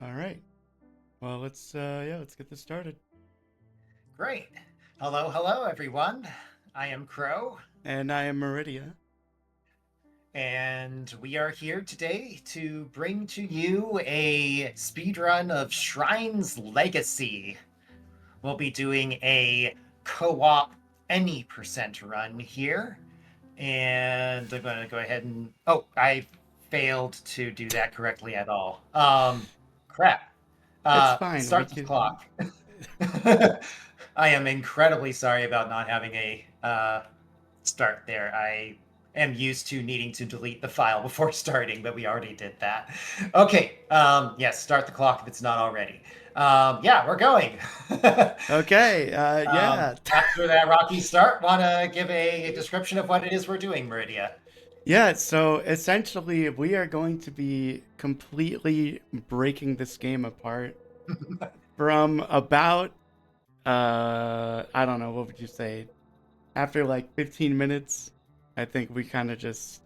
All right. Well, let's get this started. Great. Hello, everyone. I am Crow, And I am Miridia. and we are here today to bring to you a speedrun of Shrine's Legacy. We'll be doing a co-op any percent run here, and I'm going to go ahead and I failed to do that correctly at all. Crap. It's fine. We Start the can. clock. I am incredibly sorry about not having a start there. I am used to needing to delete the file before starting, but we already did that. Okay. Yes, start the clock if it's not already. Yeah, we're going. Okay. Yeah. After that rocky start, want to give a description of what it is we're doing, Meridia? Yeah. So essentially, we are going to be completely breaking this game apart from about I don't know, what would you say? After like 15 minutes, I think we kind of just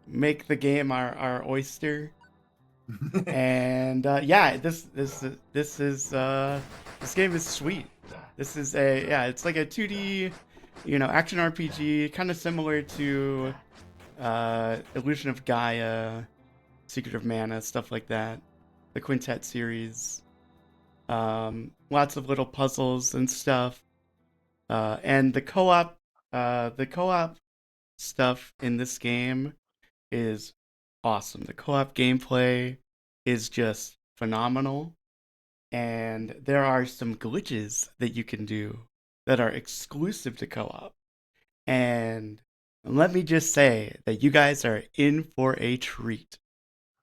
make the game our oyster. And yeah, this game is sweet. This is it's like a 2D, action RPG, kind of similar to Illusion of Gaia, Secret of Mana, stuff like that. The Quintet series, lots of little puzzles and stuff. And the co-op stuff in this game is awesome. The co-op gameplay is just phenomenal, and there are some glitches that you can do that are exclusive to co-op. And let me just say that you guys are in for a treat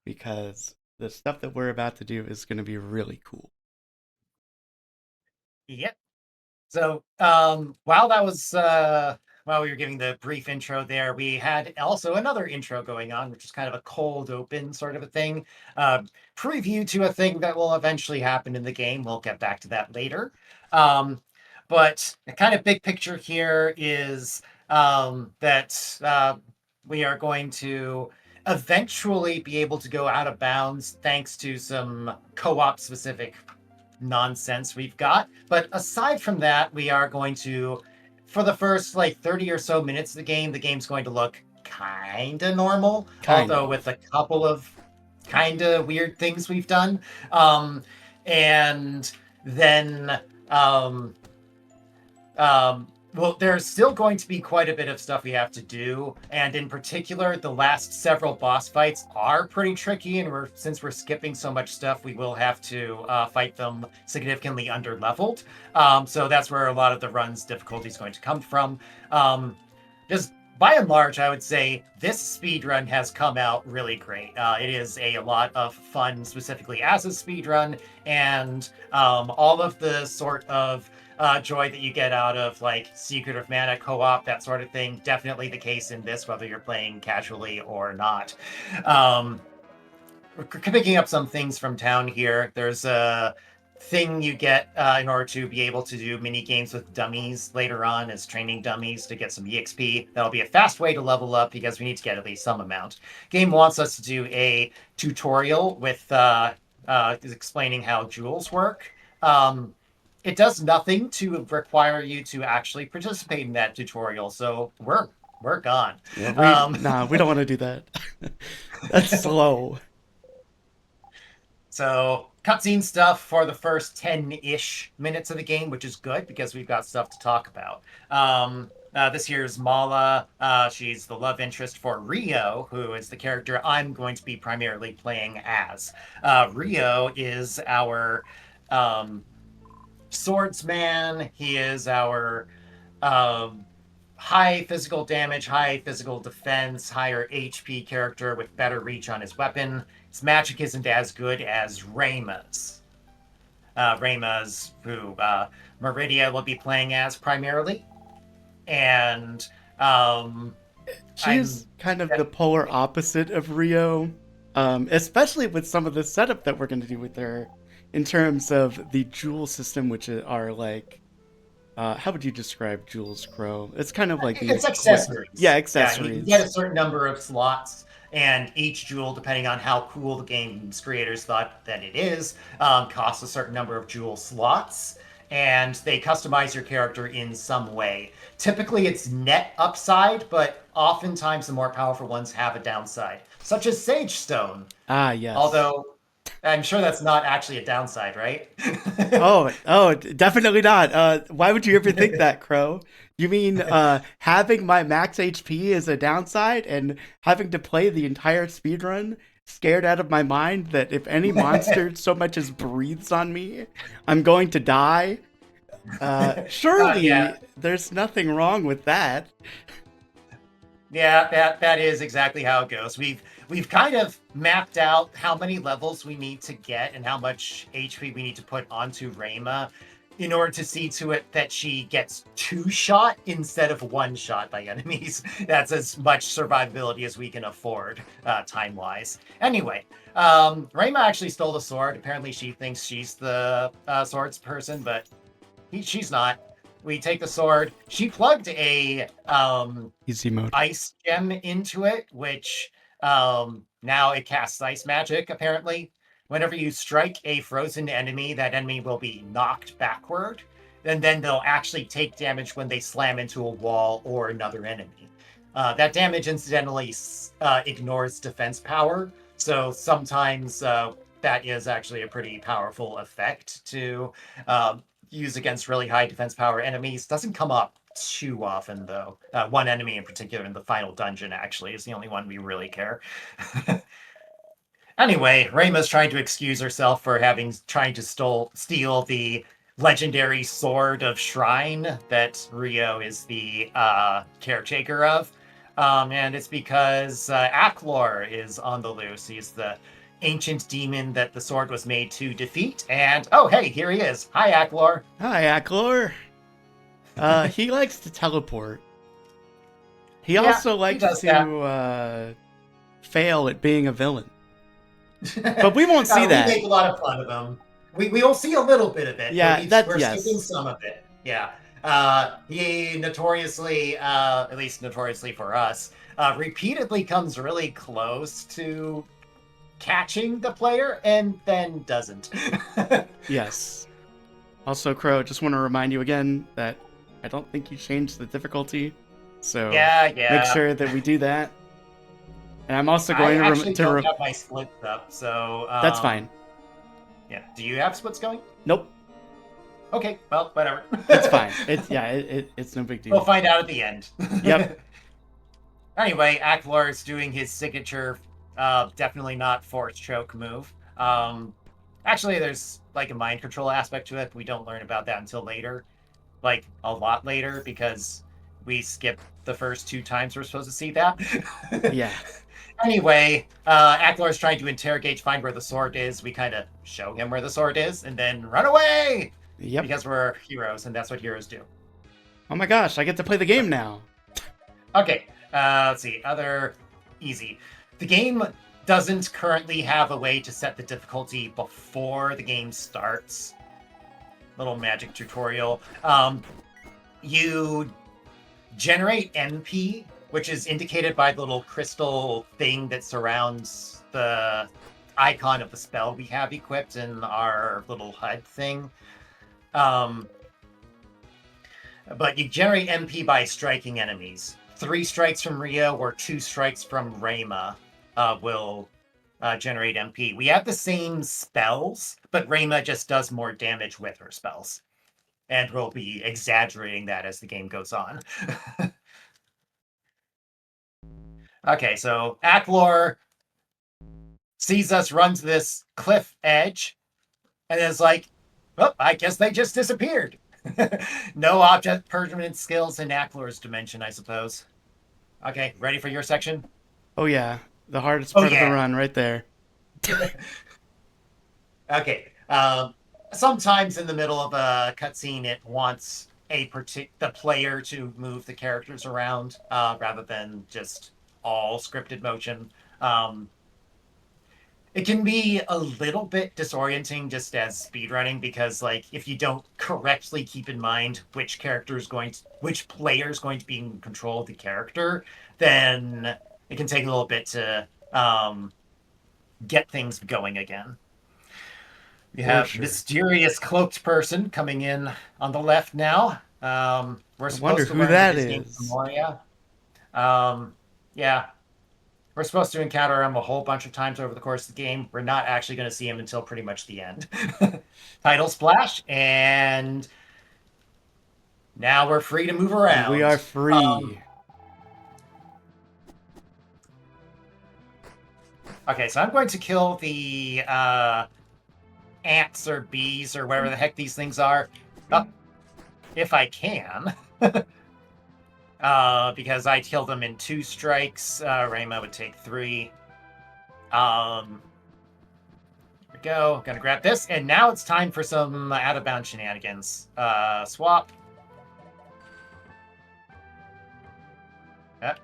because the stuff that we're about to do is going to be really cool. Yep. So, while we were giving the brief intro there, we had also another intro going on, which is kind of a cold open sort of a thing. Uh, Preview to a thing that will eventually happen in the game. We'll get back to that later. Um, but the kind of big picture here is that we are going to eventually be able to go out of bounds thanks to some co-op specific nonsense we've got. But aside from that, we are going to, for the first like 30 or so minutes of the game's going to look kind of normal, Kind although of. with a couple of kind of weird things we've done. Um, and then um, well, there's still going to be quite a bit of stuff we have to do, and in particular, the last several boss fights are pretty tricky. And since we're skipping so much stuff, we will have to fight them significantly under leveled. So that's where a lot of the run's difficulty is going to come from. Just by and large, I would say this speed run has come out really great. It is a lot of fun, specifically as a speed run, and all of the sort of joy that you get out of like Secret of Mana co-op, that sort of thing. Definitely the case in this, whether you're playing casually or not. Um, Picking up some things from town here. There's a thing you get in order to be able to do mini games with dummies later on as training dummies to get some EXP. That'll be a fast way to level up because we need to get at least some amount. Game wants us to do a tutorial with explaining how jewels work. It does nothing to require you to actually participate in that tutorial, so we're gone. Yeah, Um, we don't want to do that. That's slow. So cutscene stuff for the first 10-ish minutes of the game, which is good because we've got stuff to talk about. This here's Mala. She's the love interest for Rio, who is the character I'm going to be primarily playing as. Rio is our um, swordsman. He is our um, high physical damage, high physical defense, higher HP character with better reach on his weapon. His magic isn't as good as Rayma's. Rayma's, who Miridia will be playing as primarily. And She's I'm. kind of the polar opposite of Rio, especially with some of the setup that we're going to do with her in terms of the jewel system, which are like, how would you describe jewels, Crow? It's kind of like these It's quick, yeah, accessories. Yeah, you can get a accessories. certain number of slots, And each jewel, depending on how cool the game's creators thought that it is, costs a certain number of jewel slots. And they customize your character in some way. Typically, it's net upside, but oftentimes the more powerful ones have a downside, such as Sage Stone. Ah, yes. Although I'm sure that's not actually a downside, right? Definitely not. Why would you ever think that, Crow? You mean having my max HP is a downside and having to play the entire speedrun scared out of my mind that if any monster so much as breathes on me, I'm going to die? Yeah, Surely there's nothing wrong with that. yeah, that is exactly how it goes. We've kind of mapped out how many levels we need to get and how much HP we need to put onto Rayma in order to see to it that she gets two shot instead of one shot by enemies. That's as much survivability as we can afford, time wise. Anyway, Rayma actually stole the sword. Apparently, she thinks she's the swords person, but she's not. We take the sword. She plugged a Easy mode. ice gem into it, which now it casts ice magic, apparently. Whenever you strike a frozen enemy, that enemy will be knocked backward, and then they'll actually take damage when they slam into a wall or another enemy. That damage, incidentally, ignores defense power, so sometimes that is actually a pretty powerful effect to use against really high defense power enemies. Doesn't come up too often, though. One enemy in particular in the final dungeon, actually, is the only one we really care. Anyway, Rayma's trying to excuse herself for trying to steal the legendary sword of Shrine that Rio is the caretaker of. And it's because Aklor is on the loose. He's the ancient demon that the sword was made to defeat. And oh, hey, here he is. Hi, Aklor. Hi, Aklor. He likes to teleport. He Yeah, also he likes does that. to fail at being a villain. But we won't see We that. make a lot of fun of him. We will see a little bit of it. Yeah, We're yes. skipping some of it. Yeah. He notoriously, at least notoriously for us, repeatedly comes really close to catching the player and then doesn't. Yes. Also, Crow, just want to remind you again that I don't think you changed the difficulty. So yeah. make sure that we do that. And I'm also I going actually don't have my splits up, so That's fine. Yeah. Do you have splits going? Nope. Okay. Well, whatever. It's fine. It's no big deal. We'll find out at the end. Yep. Anyway, Aklor is doing his signature, definitely not force choke move. Actually, there's like a mind control aspect to it. We don't learn about that until later, like a lot later, because we skipped the first two times we're supposed to see that. Yeah. Anyway, Aklor is trying to interrogate, find where the sword is. We kind of show him where the sword is, and then run away. Yep. Because we're heroes, and that's what heroes do. Oh my gosh, I get to play the game now. Okay, let's see. Other easy. The game doesn't currently have a way to set the difficulty before the game starts. Little magic tutorial. You generate MP, which is indicated by the little crystal thing that surrounds the icon of the spell we have equipped in our little HUD thing. But you generate MP by striking enemies. 3 strikes from Rio or 2 strikes from Rayma will generate MP. We have the same spells, but Rayma just does more damage with her spells. And we'll be exaggerating that as the game goes on. Okay, so Aklor sees us run to this cliff edge and is like, oh, I guess they just disappeared. No object permanent skills in Aklor's dimension, I suppose. Okay, ready for your section? Oh yeah, the hardest part of the run right there. Okay. Sometimes in the middle of a cutscene, it wants the player to move the characters around rather than just all scripted motion. It can be a little bit disorienting just as speedrunning because, like, if you don't correctly keep in mind which player is going to be in control of the character, then it can take a little bit to get things going again. We For have sure. mysterious cloaked person coming in on the left now. We're I wonder supposed to who learn that that his name's is. Moria. Yeah, we're supposed to encounter him a whole bunch of times over the course of the game. We're not actually going to see him until pretty much the end. Title splash, and now we're free to move And we are around. free. Okay, so I'm going to kill the ants or bees or whatever the heck these things are. If I can. Because I killed them in 2 strikes. Rayma would take 3. Here we go. Gonna grab this. And now it's time for some out-of-bounds shenanigans. Swap.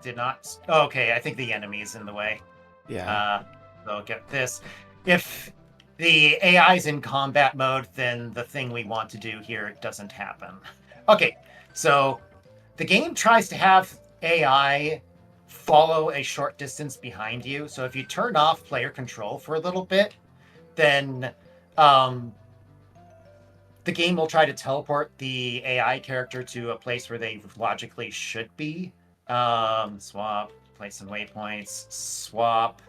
Did not. Okay, I think the enemy is in the way. Yeah. So get this. If the AI's in combat mode, then the thing we want to do here doesn't happen. Okay, so the game tries to have AI follow a short distance behind you. So if you turn off player control for a little bit, then the game will try to teleport the AI character to a place where they logically should be. Swap, place some waypoints, swap,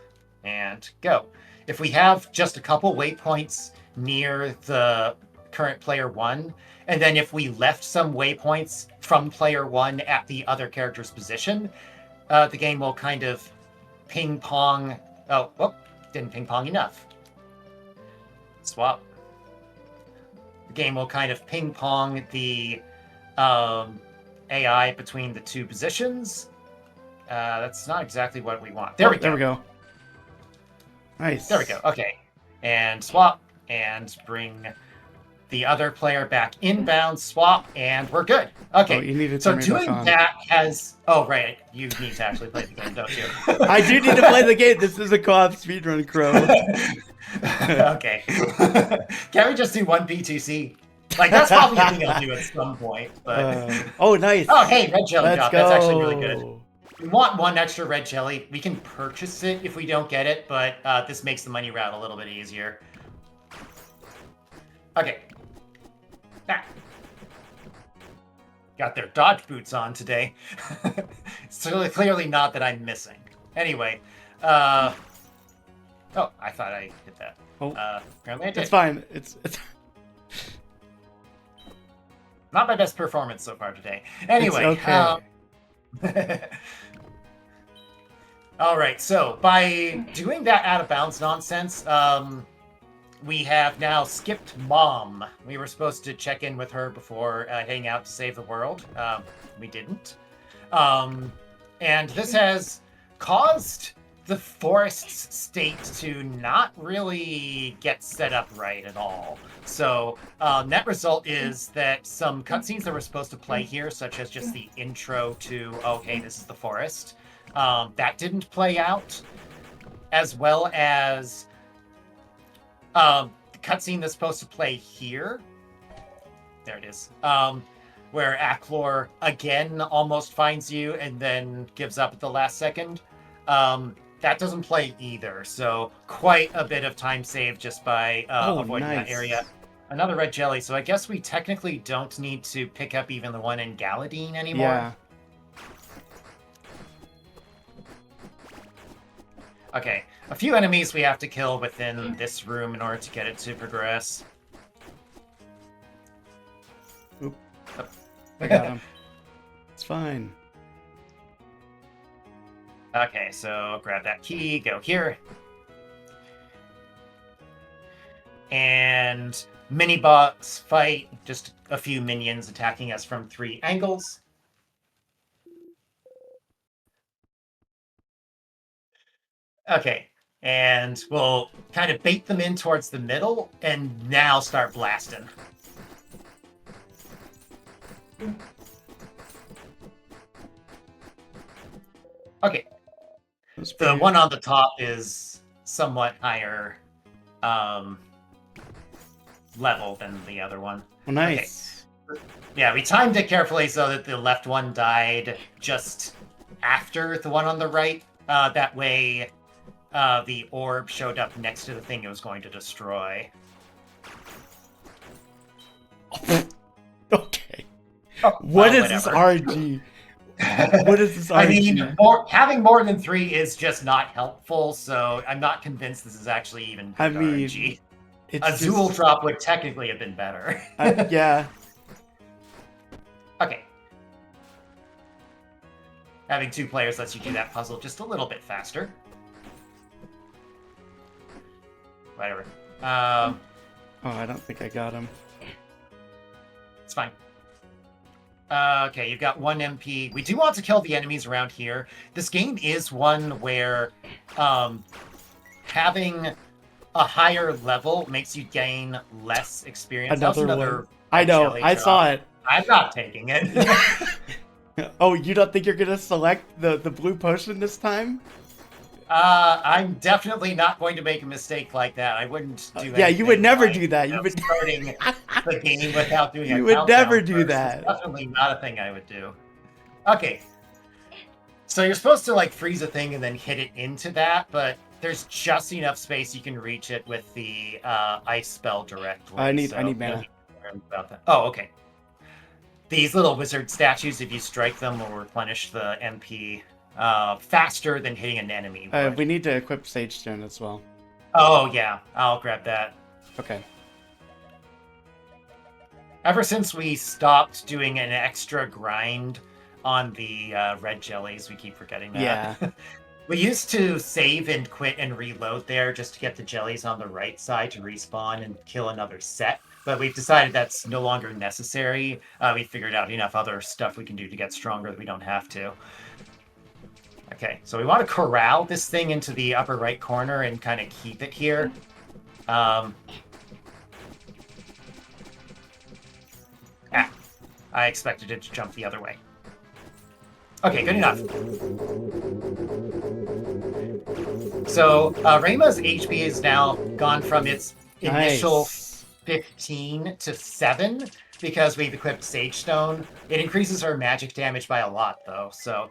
and go. If we have just a couple waypoints near the current player 1, and then if we left some waypoints from player 1 at the other character's position, the game will kind of ping pong. Oh, didn't ping pong enough. Swap. The game will kind of ping pong the AI between the 2 positions. That's not exactly what we want. There we go. There we go. Nice. There we go. Okay. And swap, and bring the other player back inbound, swap, and we're good. Okay. Oh, you need to so turn me doing back on. that has... Oh, right. You need to actually play the game, don't you? I do need to play the game. This is a co-op speedrun, Crow. Okay. Can't we just do one P2C? Like, that's probably a thing I'll do at some point. But oh, nice. oh, hey, red jelly Let's drop. go. That's actually really good. We want 1 extra red jelly. We can purchase it if we don't get it, but this makes the money route a little bit easier. Okay. Ah. Got their dodge boots on today. It's clearly not that I'm missing. Anyway. Oh, I thought I hit that. Oh. Apparently I did. It's fine. It's not my best performance so far today. Anyway. Okay. All right, so by doing that out of bounds nonsense, we have now skipped Mom. We were supposed to check in with her before heading out to save the world. We didn't. And this has caused the forest's state to not really get set up right at all. So net result is that some cutscenes that were supposed to play here, such as just the intro to, okay, this is the forest, that didn't play out, as well as the cutscene that's supposed to play here. There it is. Where Aklor again almost finds you and then gives up at the last second. That doesn't play either, so quite a bit of time saved just by avoiding that area. Another red jelly, so I guess we technically don't need to pick up even the one in Galadine anymore. Yeah. Okay, a few enemies we have to kill within this room in order to get it to progress. Oop. I got him. It's fine. Okay, so grab that key, go here. And mini-boss fight, just a few minions attacking us from 3 angles. Okay, and we'll kind of bait them in towards the middle, and now start blasting. Okay. The one on the top is somewhat higher level than the other one. Well, nice. Okay. Yeah, we timed it carefully so that the left one died just after the one on the right. That way, the orb showed up next to the thing it was going to destroy. Okay. Oh, What well, is this whatever. RG? What is this RG? I mean, having more than 3 is just not helpful, so I'm not convinced this is actually even I good mean, RNG. it's A Zool just drop would technically have been better. yeah. Okay. Having 2 players lets you do that puzzle just a little bit faster. Whatever. Oh, I don't think I got him. It's fine. Okay, you've got 1 MP. We do want to kill the enemies around here. This game is one where having a higher level makes you gain less experience. That was Another one. I know. jelly I drop. saw it. I'm not taking it. Oh, you don't think you're gonna select the blue potion this time? I'm definitely not going to make a mistake like that. I wouldn't do Yeah, you would anything never like, do that. You would starting the game without doing a You would never countdown do first. that. It's definitely not a thing I would do. Okay. So you're supposed to like freeze a thing and then hit it into that, but there's just enough space you can reach it with the ice spell directly. I need so mana. about that. Oh, okay. These little wizard statues, if you strike them, will replenish the MP faster than hitting an enemy. We need to equip Sage Stone as well. Oh, yeah. I'll grab that. Okay. Ever since we stopped doing an extra grind on the red jellies, we keep forgetting that. Yeah. We used to save and quit and reload there just to get the jellies on the right side to respawn and kill another set. But we've decided that's no longer necessary. We figured out enough other stuff we can do to get stronger that we don't have to. Okay, so we want to corral this thing into the upper right corner and kind of keep it here. I expected it to jump the other way. Okay, good enough. So, Rayma's HP is now gone from its initial Nice. 15 to 7 because we've equipped Sage Stone. It increases her magic damage by a lot, though. So,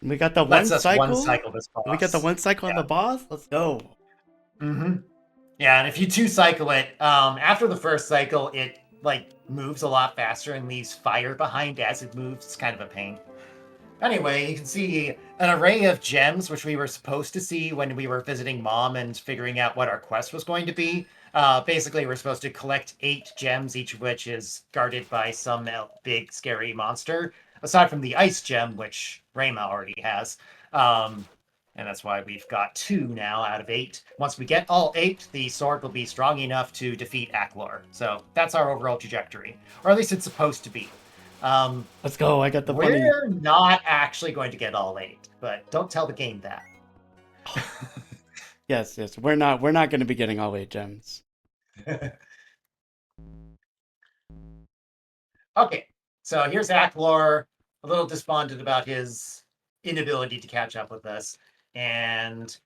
We got the one lets us cycle. one cycle this boss. We got the one cycle on the boss. Let's go. Mm-hmm. Yeah, and if you 2-cycle it, after the first cycle, it like moves a lot faster and leaves fire behind as it moves. It's kind of a pain. Anyway, you can see an array of gems, which we were supposed to see when we were visiting Mom and figuring out what our quest was going to be. Basically, we're supposed to collect 8 gems, each of which is guarded by some big, scary monster, aside from the ice gem, which Rayma already has. And that's why we've got 2 now out of 8. Once we get all 8, the sword will be strong enough to defeat Aklor. So that's our overall trajectory. Or at least it's supposed to be. Let's go. I got the bunny. We're not actually going to get all 8, but don't tell the game that. Yes. We're not going to be getting all 8 gems. Okay, so here's Aklor, a little despondent about his inability to catch up with us. And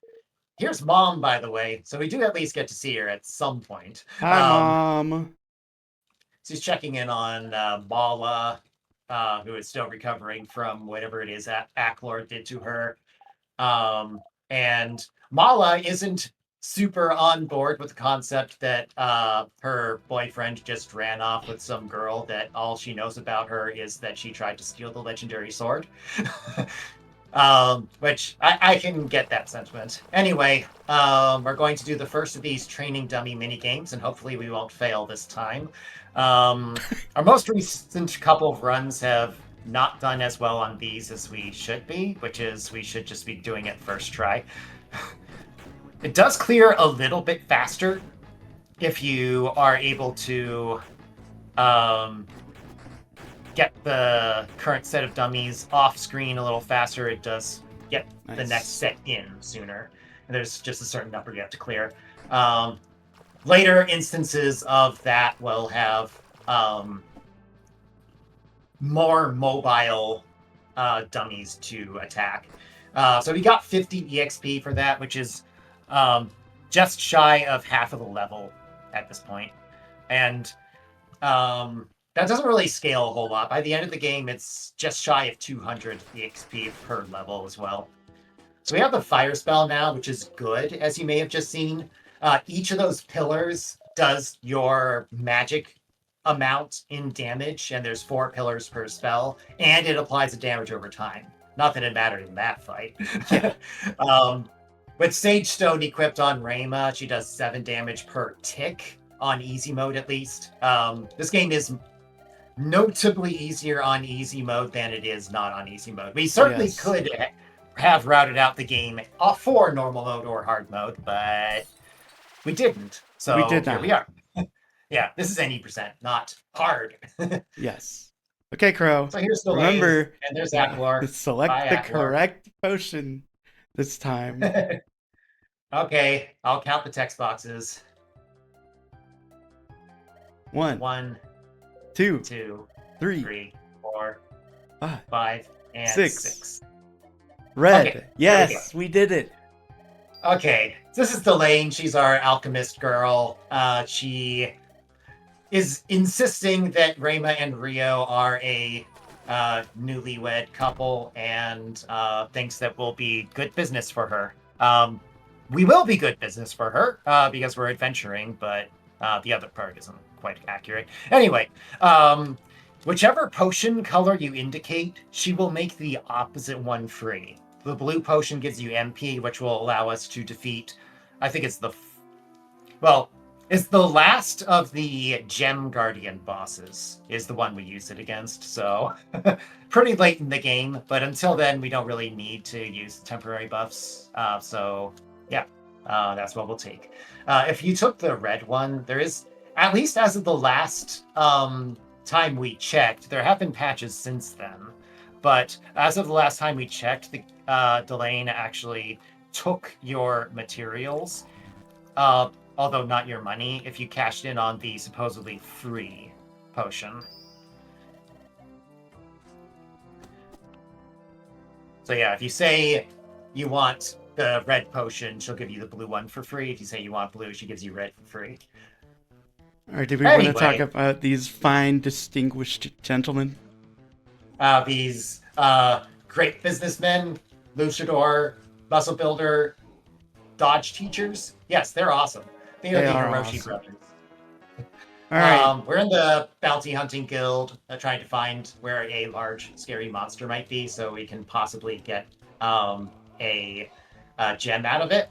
here's Mom, by the way. So we do at least get to see her at some point. Hi, Mom. She's checking in on Mala, who is still recovering from whatever it is that Aklor did to her. And Mala isn't super on board with the concept that her boyfriend just ran off with some girl that all she knows about her is that she tried to steal the legendary sword. Which I can get that sentiment. Anyway, we're going to do the first of these training dummy mini games, and hopefully we won't fail this time. Our most recent couple of runs have not done as well on these as we should be, which is we should just be doing it first try. It does clear a little bit faster if you are able to get the current set of dummies off screen a little faster. It does get the next set in sooner. And there's just a certain number you have to clear. Later instances of that will have more mobile dummies to attack. So we got 50 EXP for that, which is just shy of half of the level at this point. And that doesn't really scale a whole lot. By the end of the game, it's just shy of 200 EXP per level as well. So we have the fire spell now, which is good, as you may have just seen. Each of those pillars does your magic amount in damage, and there's 4 pillars per spell, and it applies the damage over time. Not that it mattered in that fight. Yeah. With Sage Stone equipped on Rayma, she does 7 damage per tick, on easy mode at least. This game is notably easier on easy mode than it is not on easy mode. We certainly could have routed out the game for normal mode or hard mode, but we didn't. So We did not. here we are. Yeah, this is NE%, not hard. Yes. Okay, Crow. So here's the Remember, lane, and there's Aklor. select Bye, the Aklor. correct potion this time. Okay, I'll count the text boxes. 1, 1, 2, 2, 3, 3, 4, 5, 5, and 6. 6. Red. Okay, Yes, we did it. Okay, this is Delane. She's our alchemist girl. She is insisting that Rayma and Rio are a newlywed couple and thinks that we'll be good business for her. We will be good business for her because we're adventuring, but the other part isn't quite accurate. Anyway, whichever potion color you indicate, she will make the opposite one free. The blue potion gives you MP, which will allow us to defeat, I think it's it's the last of the Gem Guardian bosses is the one we use it against. So pretty late in the game, but until then, we don't really need to use temporary buffs. So yeah, that's what we'll take. If you took the red one, there is, at least as of the last time we checked, there have been patches since then. But as of the last time we checked, the Delane actually took your materials, although not your money, if you cashed in on the supposedly free potion. So yeah, if you say you want the red potion, she'll give you the blue one for free. If you say you want blue, she gives you red for free. All right, do we want to talk about these fine, distinguished gentlemen? These great businessmen, luchador, muscle builder, dodge teachers. Yes, they're awesome. They are the Hiroshi brothers. All right. We're in the bounty hunting guild, trying to find where a large, scary monster might be, so we can possibly get a gem out of it.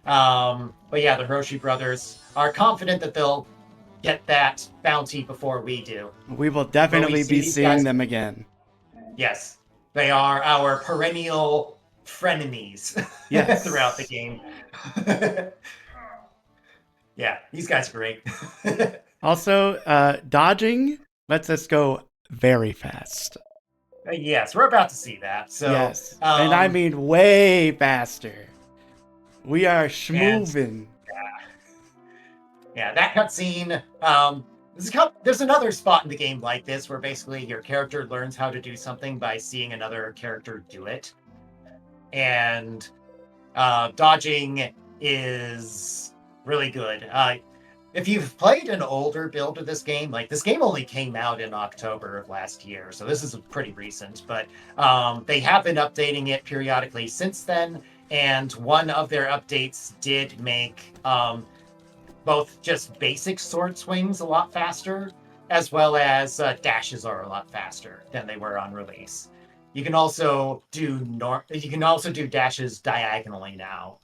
But yeah, the Hiroshi brothers are confident that they'll get that bounty before we do. We will definitely be seeing them again. Yes, they are our perennial frenemies throughout the game. Yeah, these guys are great. Also, dodging lets us go very fast. Yes, we're about to see that. So yes, and I mean way faster. We are schmoving. Yeah, that cutscene. There's another spot in the game like this where basically your character learns how to do something by seeing another character do it. And dodging is really good. If you've played an older build of this game, like this game only came out in October of last year, so this is pretty recent, but they have been updating it periodically since then, and one of their updates did make both just basic sword swings a lot faster, as well as dashes are a lot faster than they were on release. You can also do dashes diagonally now.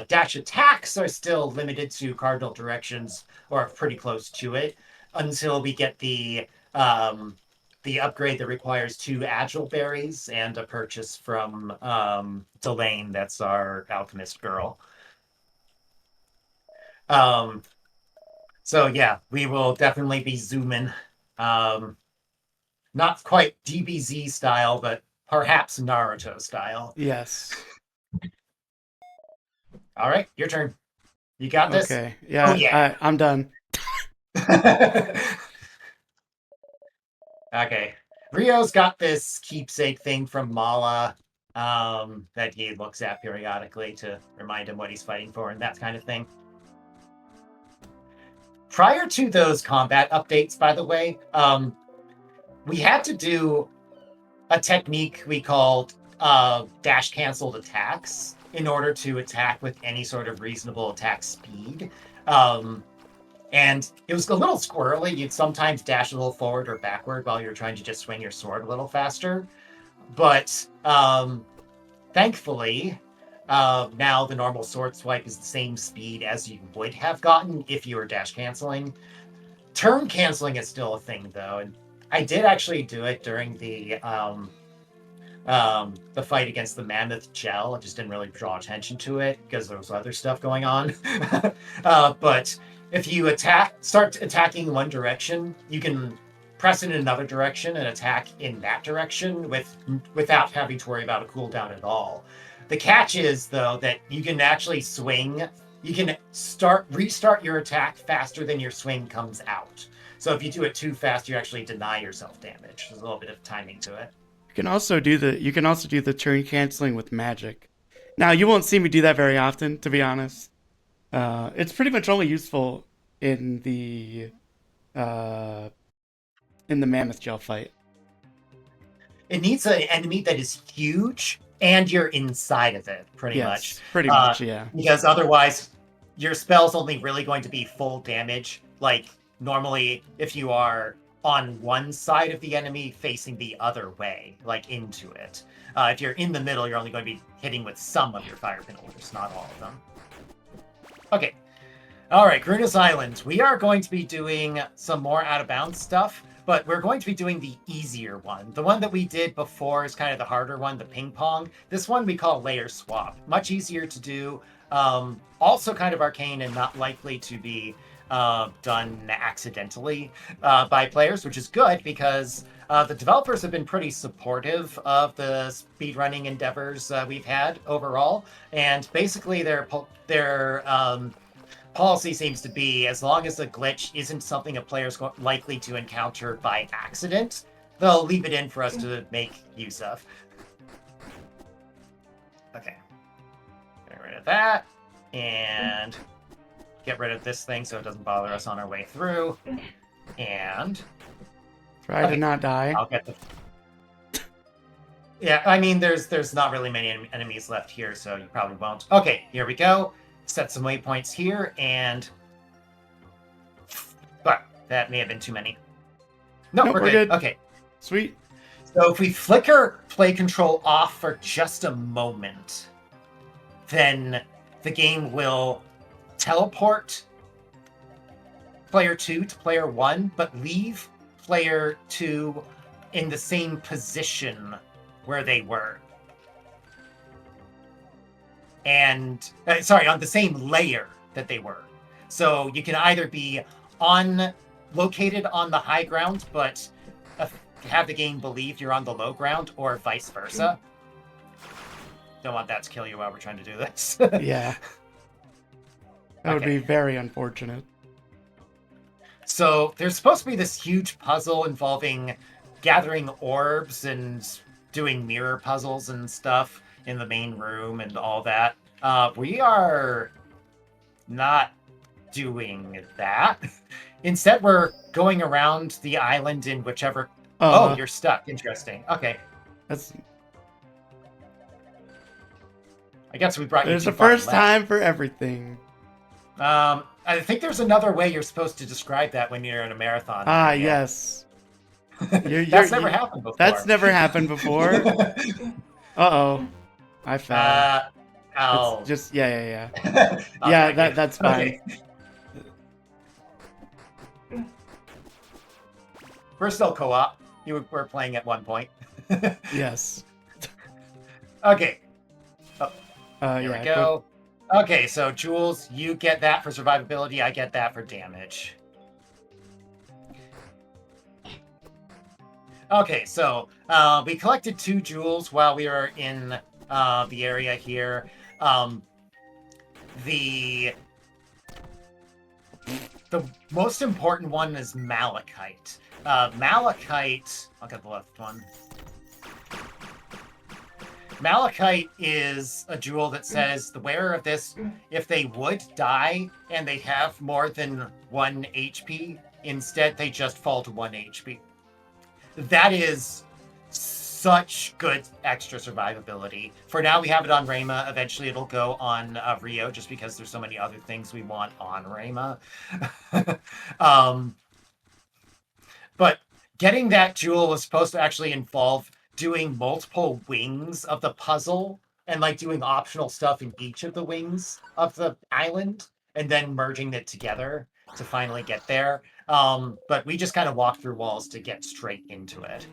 Dash attacks are still limited to cardinal directions or pretty close to it until we get the upgrade that requires 2 agile berries and a purchase from Delane, that's our alchemist girl. So yeah, we will definitely be zooming. Not quite DBZ style, but perhaps Naruto style. Yes. All right, your turn. You got this? Okay. Yeah, oh, yeah. I'm done. Okay. Rio's got this keepsake thing from Mala that he looks at periodically to remind him what he's fighting for and that kind of thing. Prior to those combat updates, by the way, we had to do a technique we called dash canceled attacks, in order to attack with any sort of reasonable attack speed. And it was a little squirrely. You'd sometimes dash a little forward or backward while you're trying to just swing your sword a little faster. But thankfully, now the normal sword swipe is the same speed as you would have gotten if you were dash canceling. Turn canceling is still a thing, though, and I did actually do it during the fight against the mammoth gel. I just didn't really draw attention to it because there was other stuff going on. But if you start attacking one direction, you can press in another direction and attack in that direction without having to worry about a cooldown at all. The catch is, though, that you can actually swing. You can restart your attack faster than your swing comes out. So if you do it too fast, you actually deny yourself damage. There's a little bit of timing to it. You can also do the turn canceling with magic. Now you won't see me do that very often, to be honest. It's pretty much only useful in the mammoth gel fight. It needs an enemy that is huge and you're inside of it, pretty much. Pretty much, yeah. Because otherwise, your spell's only really going to be full damage. Like, normally, if you are on one side of the enemy facing the other way, like into it. If you're in the middle, you're only going to be hitting with some of your fire penalties, not all of them. Okay. All right, Grunis Island. We are going to be doing some more out-of-bounds stuff, but we're going to be doing the easier one. The one that we did before is kind of the harder one, the ping pong. This one we call layer swap. Much easier to do. Also kind of arcane and not likely to be done accidentally by players, which is good because the developers have been pretty supportive of the speedrunning endeavors we've had overall. And basically their policy seems to be, as long as the glitch isn't something a player's likely to encounter by accident, they'll leave it in for us to make use of. Okay. Get rid of that. And get rid of this thing so it doesn't bother us on our way through. And try to not die. I'll get the... Yeah, I mean, there's not really many enemies left here, so you probably won't. Okay, here we go. Set some waypoints here, and... But that may have been too many. No, nope, we're good. Okay. Sweet. So if we flicker play control off for just a moment, then the game will teleport player 2 to player 1, but leave player 2 in the same position where they were. And, on the same layer that they were. So you can either be located on the high ground, but have the game believe you're on the low ground, or vice versa. Don't want that to kill you while we're trying to do this. Yeah. That would be very unfortunate. So there's supposed to be this huge puzzle involving gathering orbs and doing mirror puzzles and stuff in the main room and all that. We are not doing that. Instead, we're going around the island in whichever... Oh, you're stuck. Interesting. Okay. I guess we brought you There's too a far first left. time for everything. I think there's another way you're supposed to describe that when you're in a marathon. Yes. That's never happened before. That's never happened before. Uh-oh. I fell. It's just, yeah. Yeah, that's fine. Okay. We're still co-op. You were playing at one point. Yes. Okay. Here we go. Okay, so Jules, you get that for survivability. I get that for damage. Okay, so we collected 2 jewels while we were in the area here. The most important one is malachite. Malachite... I'll get the left one. Malachite is a jewel that says the wearer of this, if they would die and they have more than 1 HP, instead they just fall to 1 HP. That is such good extra survivability. For now, we have it on Rayma. Eventually, it'll go on Rio, just because there's so many other things we want on Rayma. But getting that jewel was supposed to actually involve doing multiple wings of the puzzle and like doing optional stuff in each of the wings of the island and then merging it together to finally get there. But we just kind of walked through walls to get straight into it.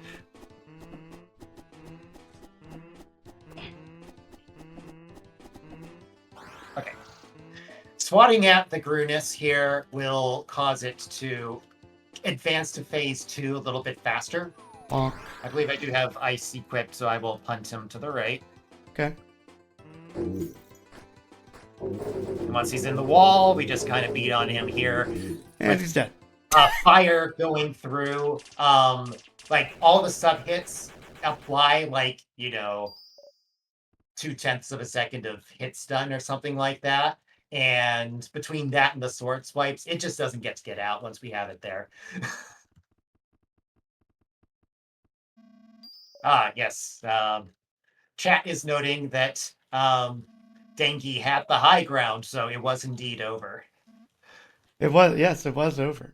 Okay. Swatting at the Grunis here will cause it to advance to phase 2 a little bit faster. Bonk. I believe I do have ice equipped, so I will punt him to the right. Okay. And once he's in the wall, we just kind of beat on him here. And he's dead. Fire going through, like all the sub hits apply like, 0.2 of a second of hit stun or something like that. And between that and the sword swipes, it just doesn't get out once we have it there. Yes. Chat is noting that Dengi had the high ground, so it was indeed over. It was, yes, it was over.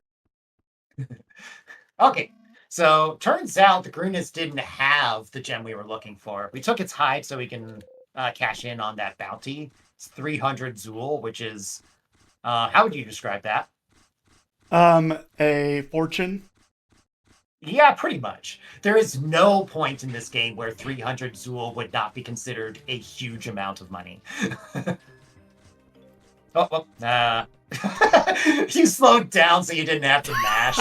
Okay, so turns out the Grunis didn't have the gem we were looking for. We took its hide so we can cash in on that bounty. It's 300 Zool, which is, how would you describe that? A fortune. Yeah, pretty much. There is no point in this game where 300 Zool would not be considered a huge amount of money. You slowed down so you didn't have to mash.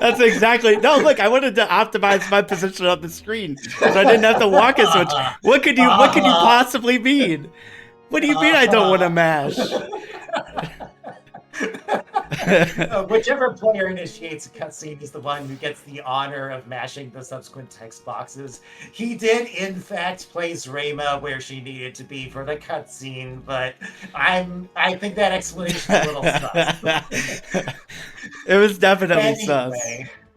That's exactly. No, look, I wanted to optimize my position on the screen so I didn't have to walk as much. What could you possibly mean? What do you mean I don't want to mash? Whichever player initiates a cutscene is the one who gets the honor of mashing the subsequent text boxes. He did, in fact, place Rayma where she needed to be for the cutscene, but I think that explanation is a little sus. It was definitely sus.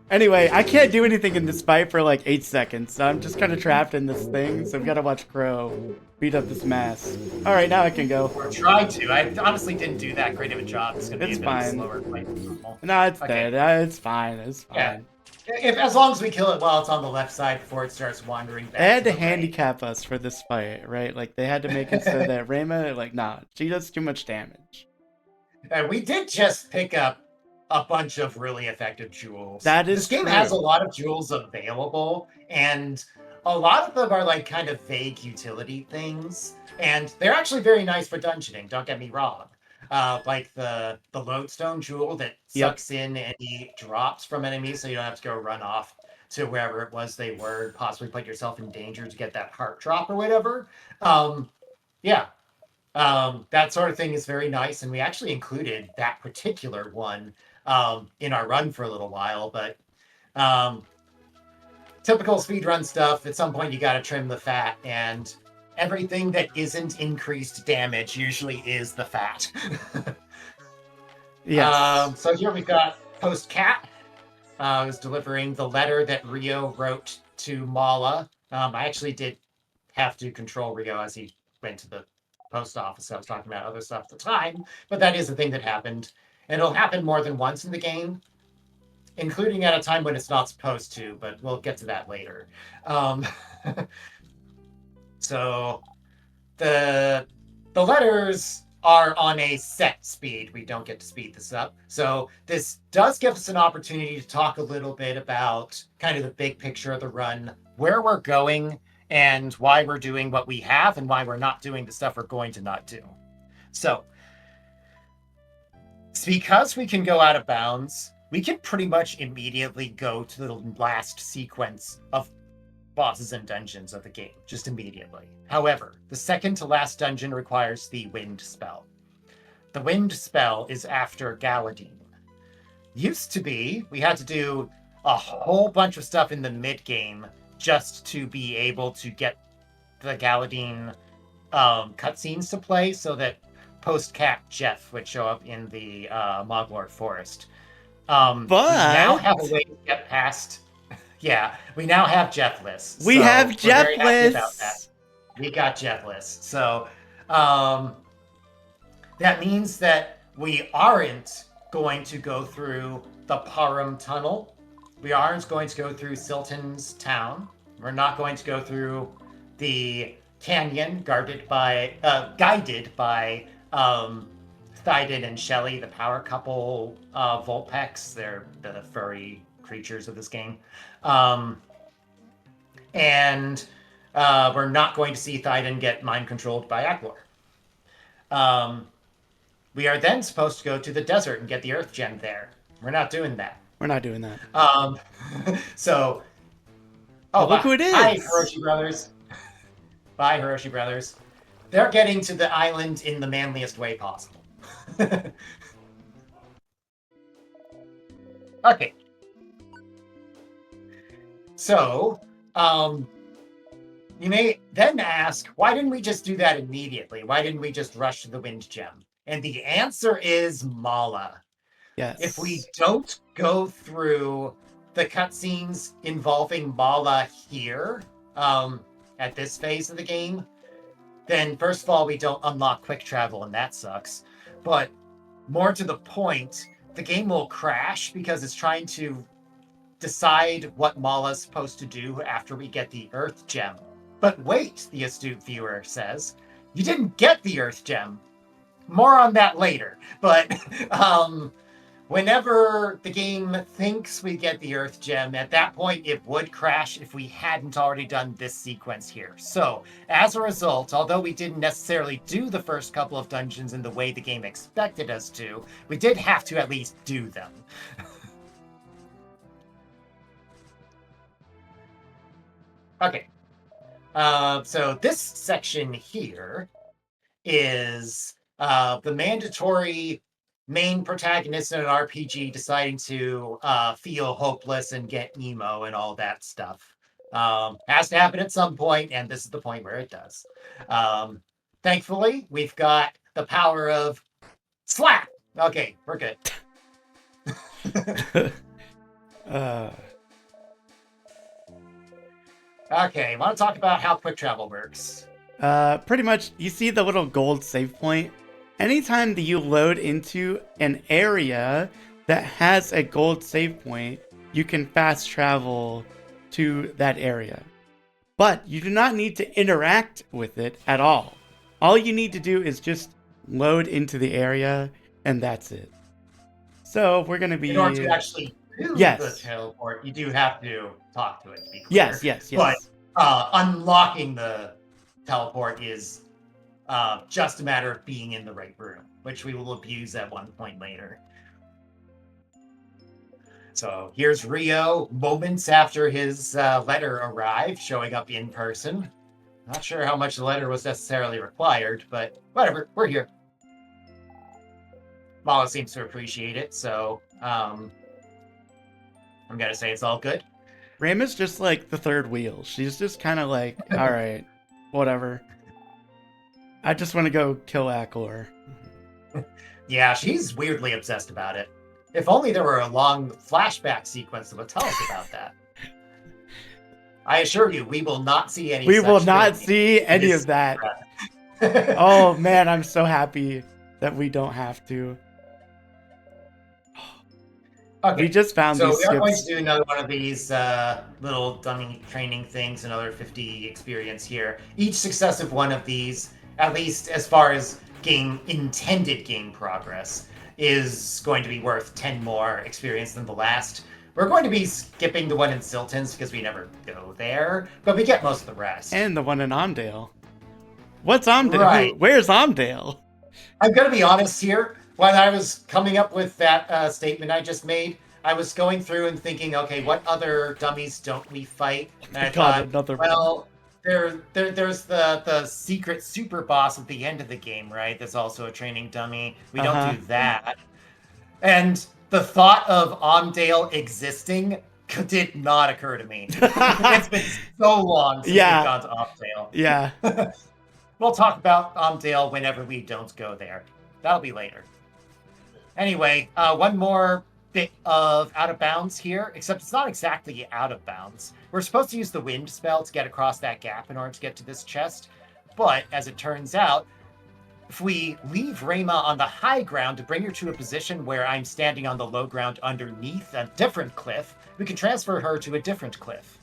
Anyway, I can't do anything in this fight for like 8 seconds, so I'm just kind of trapped in this thing, so I've got to watch Crow beat up this mass. Alright, now I can go. Or try to. I honestly didn't do that great of a job. It's going to be a bit slower fight than normal. No, it's dead. It's fine. It's fine. Yeah. As long as we kill it while it's on the left side before it starts wandering back. They had to handicap us for this fight, right? Like, they had to make it so that Rayma, like, nah, she does too much damage. We did just pick up a bunch of really effective jewels. That is This game has a lot of jewels available, and a lot of them are like kind of vague utility things, and they're actually very nice for dungeoning, don't get me wrong. Like the lodestone jewel that sucks in any drops from enemies, so you don't have to go run off to wherever it was they were, possibly put yourself in danger to get that heart drop or whatever. That sort of thing is very nice, and we actually included that particular one in our run for a little while, but typical speedrun stuff, at some point you gotta trim the fat, and everything that isn't increased damage usually is the fat. Yes. So here we've got Post Cat. Was delivering the letter that Rio wrote to Mala. I actually did have to control Rio as he went to the post office. I was talking about other stuff at the time, but that is a thing that happened. And it'll happen more than once in the game, including at a time when it's not supposed to, but we'll get to that later. So the letters are on a set speed. We don't get to speed this up. So this does give us an opportunity to talk a little bit about kind of the big picture of the run, where we're going, and why we're doing what we have and why we're not doing the stuff we're going to not do. So because we can go out of bounds, we can pretty much immediately go to the last sequence of bosses and dungeons of the game, just immediately. However, the second to last dungeon requires the wind spell. The wind spell is after Galadine. Used to be, we had to do a whole bunch of stuff in the mid-game just to be able to get the Galadine cutscenes to play, so that Post-Cat Jeff would show up in the Moglore forest. But we now have a way to get past Yeah, we now have Jeffless. We so have we're very happy about that. Jeffless. We got Jeffless. So that means that we aren't going to go through the Parum Tunnel. We aren't going to go through Silton's town. We're not going to go through the canyon guided by Thyden and Shelly, the power couple Vulpex. They're the furry creatures of this game. And we're not going to see Thyden get mind controlled by Aklor. We are then supposed to go to the desert and get the Earth Gem there. We're not doing that. We're not doing that. So, look who it is! Hi, Hiroshi Brothers. Bye, Hiroshi Brothers. They're getting to the island in the manliest way possible. Okay. So, you may then ask, why didn't we just do that immediately? Why didn't we just rush to the Wind Gem? And the answer is Mala. Yes. If we don't go through the cutscenes involving Mala here, at this phase of the game, then first of all, we don't unlock quick travel, and that sucks. But more to the point, the game will crash because it's trying to decide what Mala's supposed to do after we get the Earth Gem. But wait, the astute viewer says, you didn't get the Earth Gem. More on that later. But whenever the game thinks we get the Earth Gem, at that point it would crash if we hadn't already done this sequence here. So, as a result, although we didn't necessarily do the first couple of dungeons in the way the game expected us to, we did have to at least do them. Okay. So this section here is the mandatory main protagonist in an RPG deciding to feel hopeless and get emo and all that stuff. Has to happen at some point, and this is the point where it does. Thankfully, we've got the power of slap. Okay, we're good. Okay, want to talk about how quick travel works? Pretty much, you see the little gold save point? Anytime that you load into an area that has a gold save point, you can fast travel to that area. But you do not need to interact with it at all. All you need to do is just load into the area, and that's it. So we're going to be... In order to actually do the teleport, you do have to talk to it, to be clear. Yes. But unlocking the teleport is just a matter of being in the right room, which we will abuse at one point later. So here's Rio, moments after his letter arrived, showing up in person. Not sure how much the letter was necessarily required, but whatever, we're here. Mala seems to appreciate it, so I'm gonna say it's all good. Rama's just like the third wheel. She's just kind of like, all right, whatever. I just want to go kill Aklor. Yeah, she's weirdly obsessed about it. If only there were a long flashback sequence that would tell us about that. I assure you, we will not see any. We will not see any of that. Oh man, I'm so happy that we don't have to. Okay, we just found these we are going skips. to do another one of these little dummy training things, another 50 experience here. Each successive one of these, at least as far as intended game progress, is going to be worth 10 more experience than the last. We're going to be skipping the one in Silton's because we never go there, but we get most of the rest. And the one in Amdale. What's Amdale? Right. Where's Amdale? I'm going to be honest here. When I was coming up with that statement I just made, I was going through and thinking, okay, what other dummies don't we fight? And I thought, well, there's the secret super boss at the end of the game, right? That's also a training dummy. We don't do that. And the thought of Amdale existing did not occur to me. It's been so long since we've gone to Amdale. Yeah. We'll talk about Amdale whenever we don't go there. That'll be later. Anyway, one more bit of out of bounds here, except it's not exactly out of bounds. We're supposed to use the wind spell to get across that gap in order to get to this chest, but as it turns out, if we leave Rayma on the high ground to bring her to a position where I'm standing on the low ground underneath a different cliff, we can transfer her to a different cliff.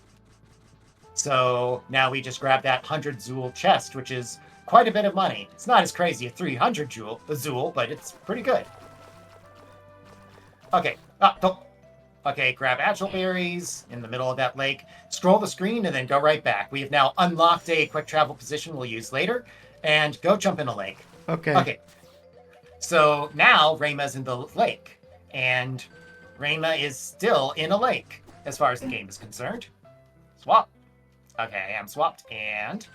So now we just grab that 100 Zool chest, which is quite a bit of money. It's not as crazy as 300 Zool, but it's pretty good. Okay. Okay, grab agile berries in the middle of that lake, scroll the screen, and then go right back. We have now unlocked a quick travel position we'll use later, and go jump in a lake. Okay. So now Rayma's in the lake, and Rayma is still in a lake, as far as the game is concerned. Swap. Okay, I am swapped, and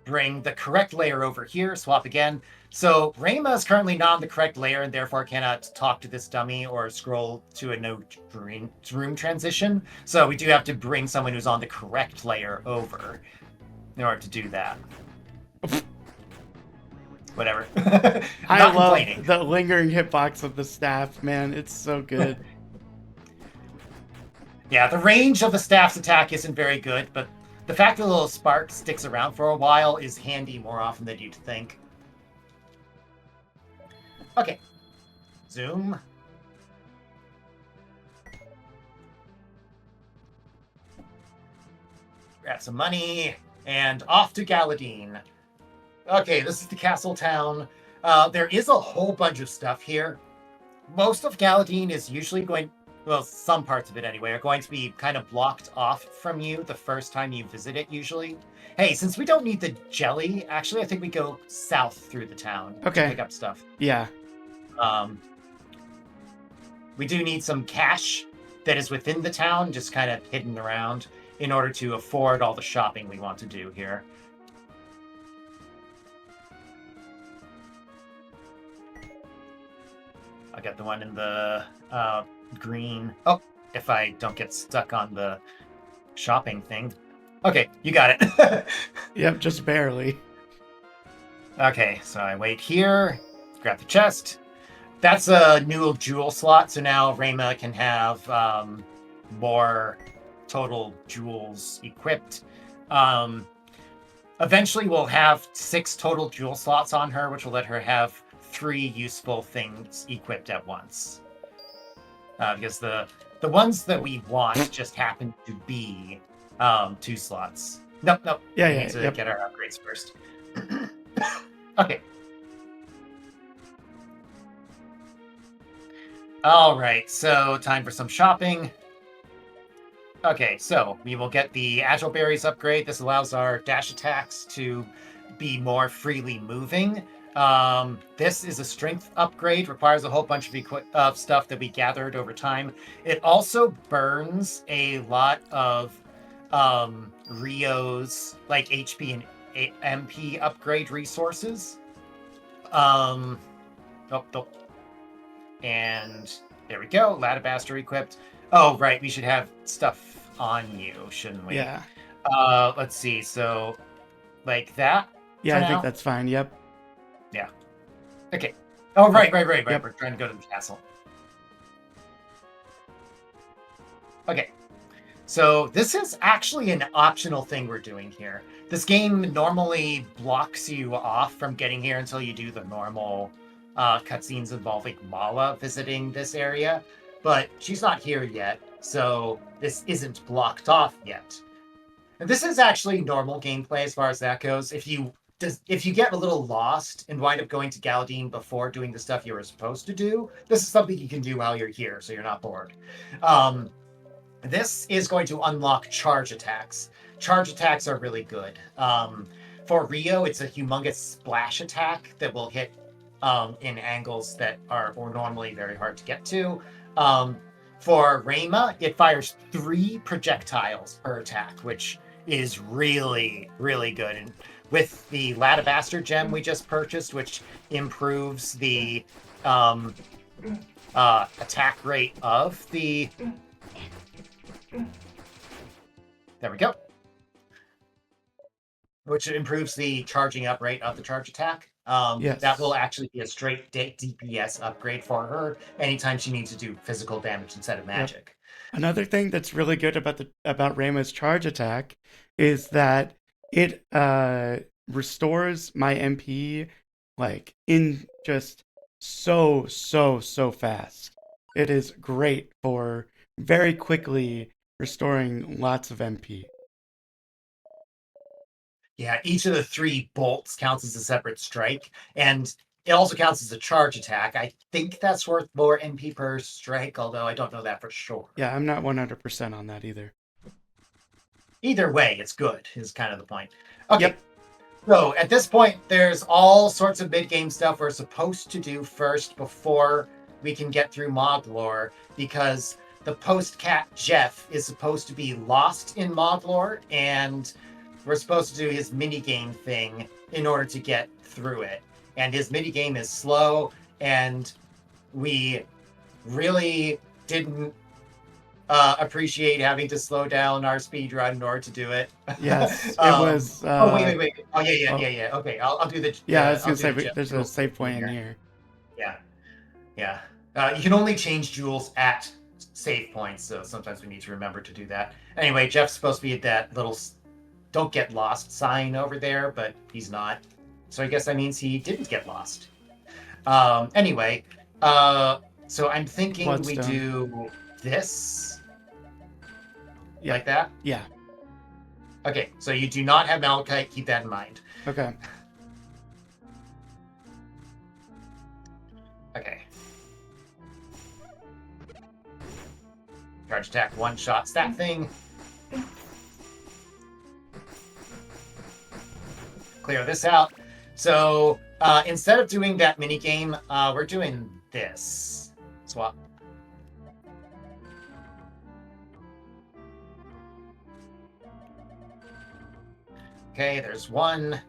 bring the correct layer over here, swap again. So Rayma is currently not on the correct layer and therefore cannot talk to this dummy or scroll to a no room transition. So we do have to bring someone who's on the correct layer over in order to do that. Whatever. I Not love complaining. the lingering hitbox of the staff, man. It's so good. Yeah, the range of the staff's attack isn't very good, but the fact that the little spark sticks around for a while is handy more often than you'd think. Okay. Zoom. Grab some money, and off to Galadine. Okay, this is the castle town. There is a whole bunch of stuff here. Most of Galadine is usually going... Well, some parts of it anyway, are going to be kind of blocked off from you the first time you visit it, usually. Hey, since we don't need the jelly, actually, I think we go south through the town to pick up stuff. Yeah. We do need some cash that is within the town, just kind of hidden around, in order to afford all the shopping we want to do here. I'll get the one in the green. Oh, if I don't get stuck on the shopping thing. Okay, you got it. Yep, just barely. Okay, so I wait here, grab the chest. That's a new jewel slot, so now Rayma can have more total jewels equipped. Eventually we'll have 6 total jewel slots on her, which will let her have 3 useful things equipped at once. Because the ones that we want just happen to be 2 slots. Nope. Yeah, we need to get our upgrades first. Okay. All right, so time for some shopping. Okay, so we will get the Agile Berries upgrade. This allows our dash attacks to be more freely moving. This is a strength upgrade, requires a whole bunch of stuff that we gathered over time. It also burns a lot of Rio's like HP and MP upgrade resources. And there we go. Ladabaster equipped. Oh, right. We should have stuff on you, shouldn't we? Yeah. Let's see. So, like that? Yeah, I think that's fine. Yep. Yeah. Okay. Oh, right. Yep. We're trying to go to the castle. Okay. So this is actually an optional thing we're doing here. This game normally blocks you off from getting here until you do the normal cutscenes involving Mala visiting this area, but she's not here yet, so this isn't blocked off yet. And this is actually normal gameplay as far as that goes. If you get a little lost and wind up going to Galadine before doing the stuff you were supposed to do, this is something you can do while you're here, so you're not bored. This is going to unlock charge attacks. Charge attacks are really good. For Rio, it's a humongous splash attack that will hit in angles that are normally very hard to get to. For Rayma, it fires 3 projectiles per attack, which is really, really good. And with the Ladabaster gem we just purchased, which improves the attack rate of the... There we go. Which improves the charging up rate of the charge attack. That will Yes. actually be a straight DPS upgrade for her anytime she needs to do physical damage instead of Yep. magic. Another thing that's really good about Reyma's charge attack is that it restores my MP like in just so fast. It is great for very quickly restoring lots of MP. Yeah, each of the 3 bolts counts as a separate strike, and it also counts as a charge attack. I think that's worth more MP per strike, although I don't know that for sure. Yeah, I'm not 100% on that either. Either way, it's good, is kind of the point. Okay, Yep. so at this point, there's all sorts of mid-game stuff we're supposed to do first before we can get through Moglore, because the post-cat Jeff is supposed to be lost in Moglore, and we're supposed to do his mini-game thing in order to get through it. And his mini-game is slow, and we really didn't appreciate having to slow down our speed run in order to do it. Yes, it was. Oh wait. Oh Oh, yeah. Okay, I'll do the yeah, I was I'll gonna do say the Jeff there's a Jewel save thing point in here. here. Yeah. You can only change jewels at save points, so sometimes we need to remember to do that. Anyway, Jeff's supposed to be at that little "Don't get lost" sign over there, but he's not. So I guess that means he didn't get lost. Anyway, so I'm thinking we Bloodstone. do this Yeah. like that. Yeah. Okay, so you do not have Malachite. Keep that in mind. Okay. Okay. Charge attack, one-shots that thing. Clear this out. So instead of doing that minigame, we're doing this. Swap. Okay, there's one.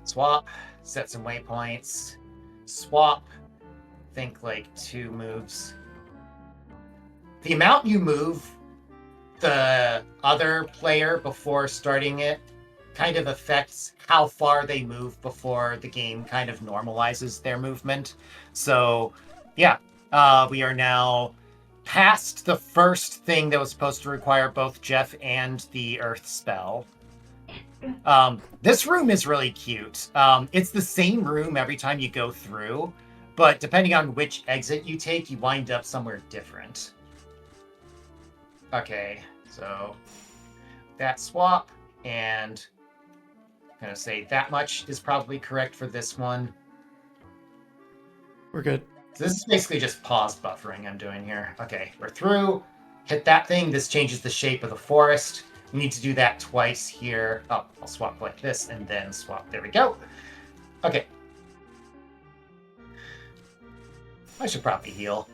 Swap. Set some waypoints. Swap. Think like 2 moves. The amount you move the other player before starting it kind of affects how far they move before the game kind of normalizes their movement. So, yeah, we are now past the first thing that was supposed to require both Jeff and the Earth spell. This room is really cute. It's the same room every time you go through, but depending on which exit you take, you wind up somewhere different. Okay, so that swap, and I'm going to say that much is probably correct for this one. We're good. So this is basically just pause buffering I'm doing here. Okay, we're through. Hit that thing. This changes the shape of the forest. We need to do that twice here. Oh, I'll swap like this and then swap. There we go. Okay. I should probably heal.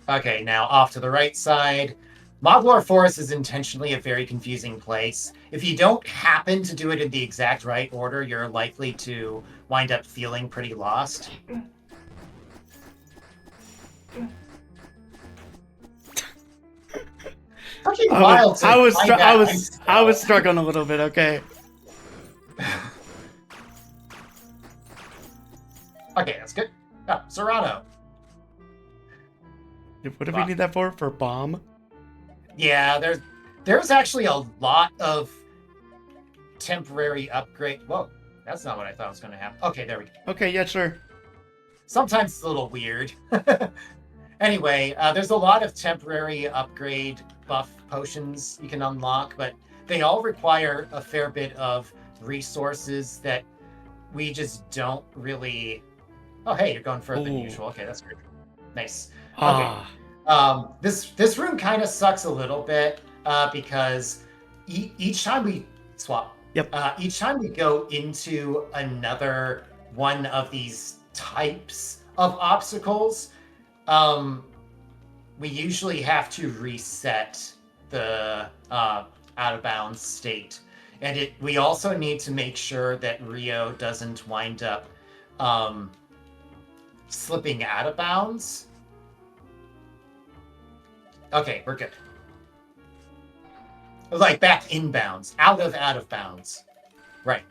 Okay, now off to the right side. Moglore Forest is intentionally a very confusing place. If you don't happen to do it in the exact right order, you're likely to wind up feeling pretty lost. Fucking wild. I was struggling a little bit. Okay. Okay, that's good. Oh, Serrano. What do we need that for? For bomb? Yeah, there's actually a lot of temporary upgrade. Whoa, that's not what I thought was going to happen. Okay, there we go. Okay, yeah, sure. Sometimes it's a little weird. Anyway, there's a lot of temporary upgrade buff potions you can unlock, but they all require a fair bit of resources that we just don't really... Oh, hey, you're going further than usual. Okay, that's great. Nice. Okay. This room kind of sucks a little bit because each time we swap, each time we go into another one of these types of obstacles, we usually have to reset the out of bounds state, and we also need to make sure that Rio doesn't wind up slipping out of bounds. Okay, we're good. Like back inbounds, out of bounds. Right.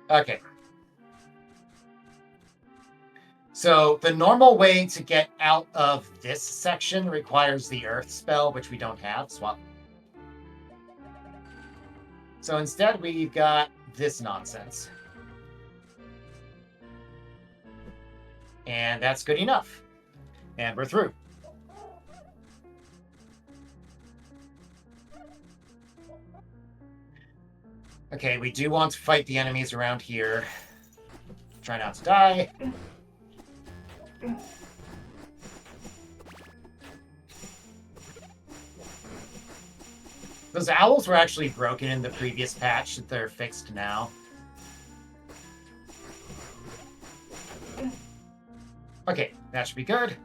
Okay. So the normal way to get out of this section requires the Earth spell, which we don't have. Swap. So instead, we've got this nonsense. And that's good enough. And we're through. Okay, we do want to fight the enemies around here. Try not to die. Those owls were actually broken in the previous patch. They're fixed now. Okay, that should be good.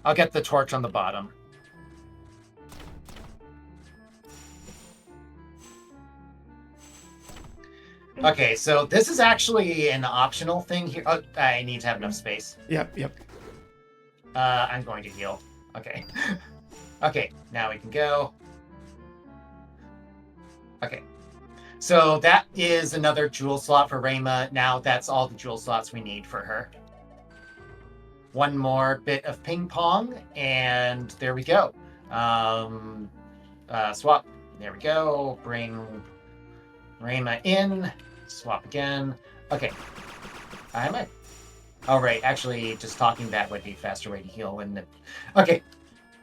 I'll get the torch on the bottom. Okay, so this is actually an optional thing here. Oh, I need to have enough space. Yep. I'm going to heal. Okay. Okay, now we can go. Okay. So that is another jewel slot for Rayma. Now that's all the jewel slots we need for her. One more bit of ping pong, and there we go. Swap. There we go. Bring Rayma in. Swap again. Okay. I might. Oh, right. Actually, just talking that would be a faster way to heal, wouldn't it? Okay.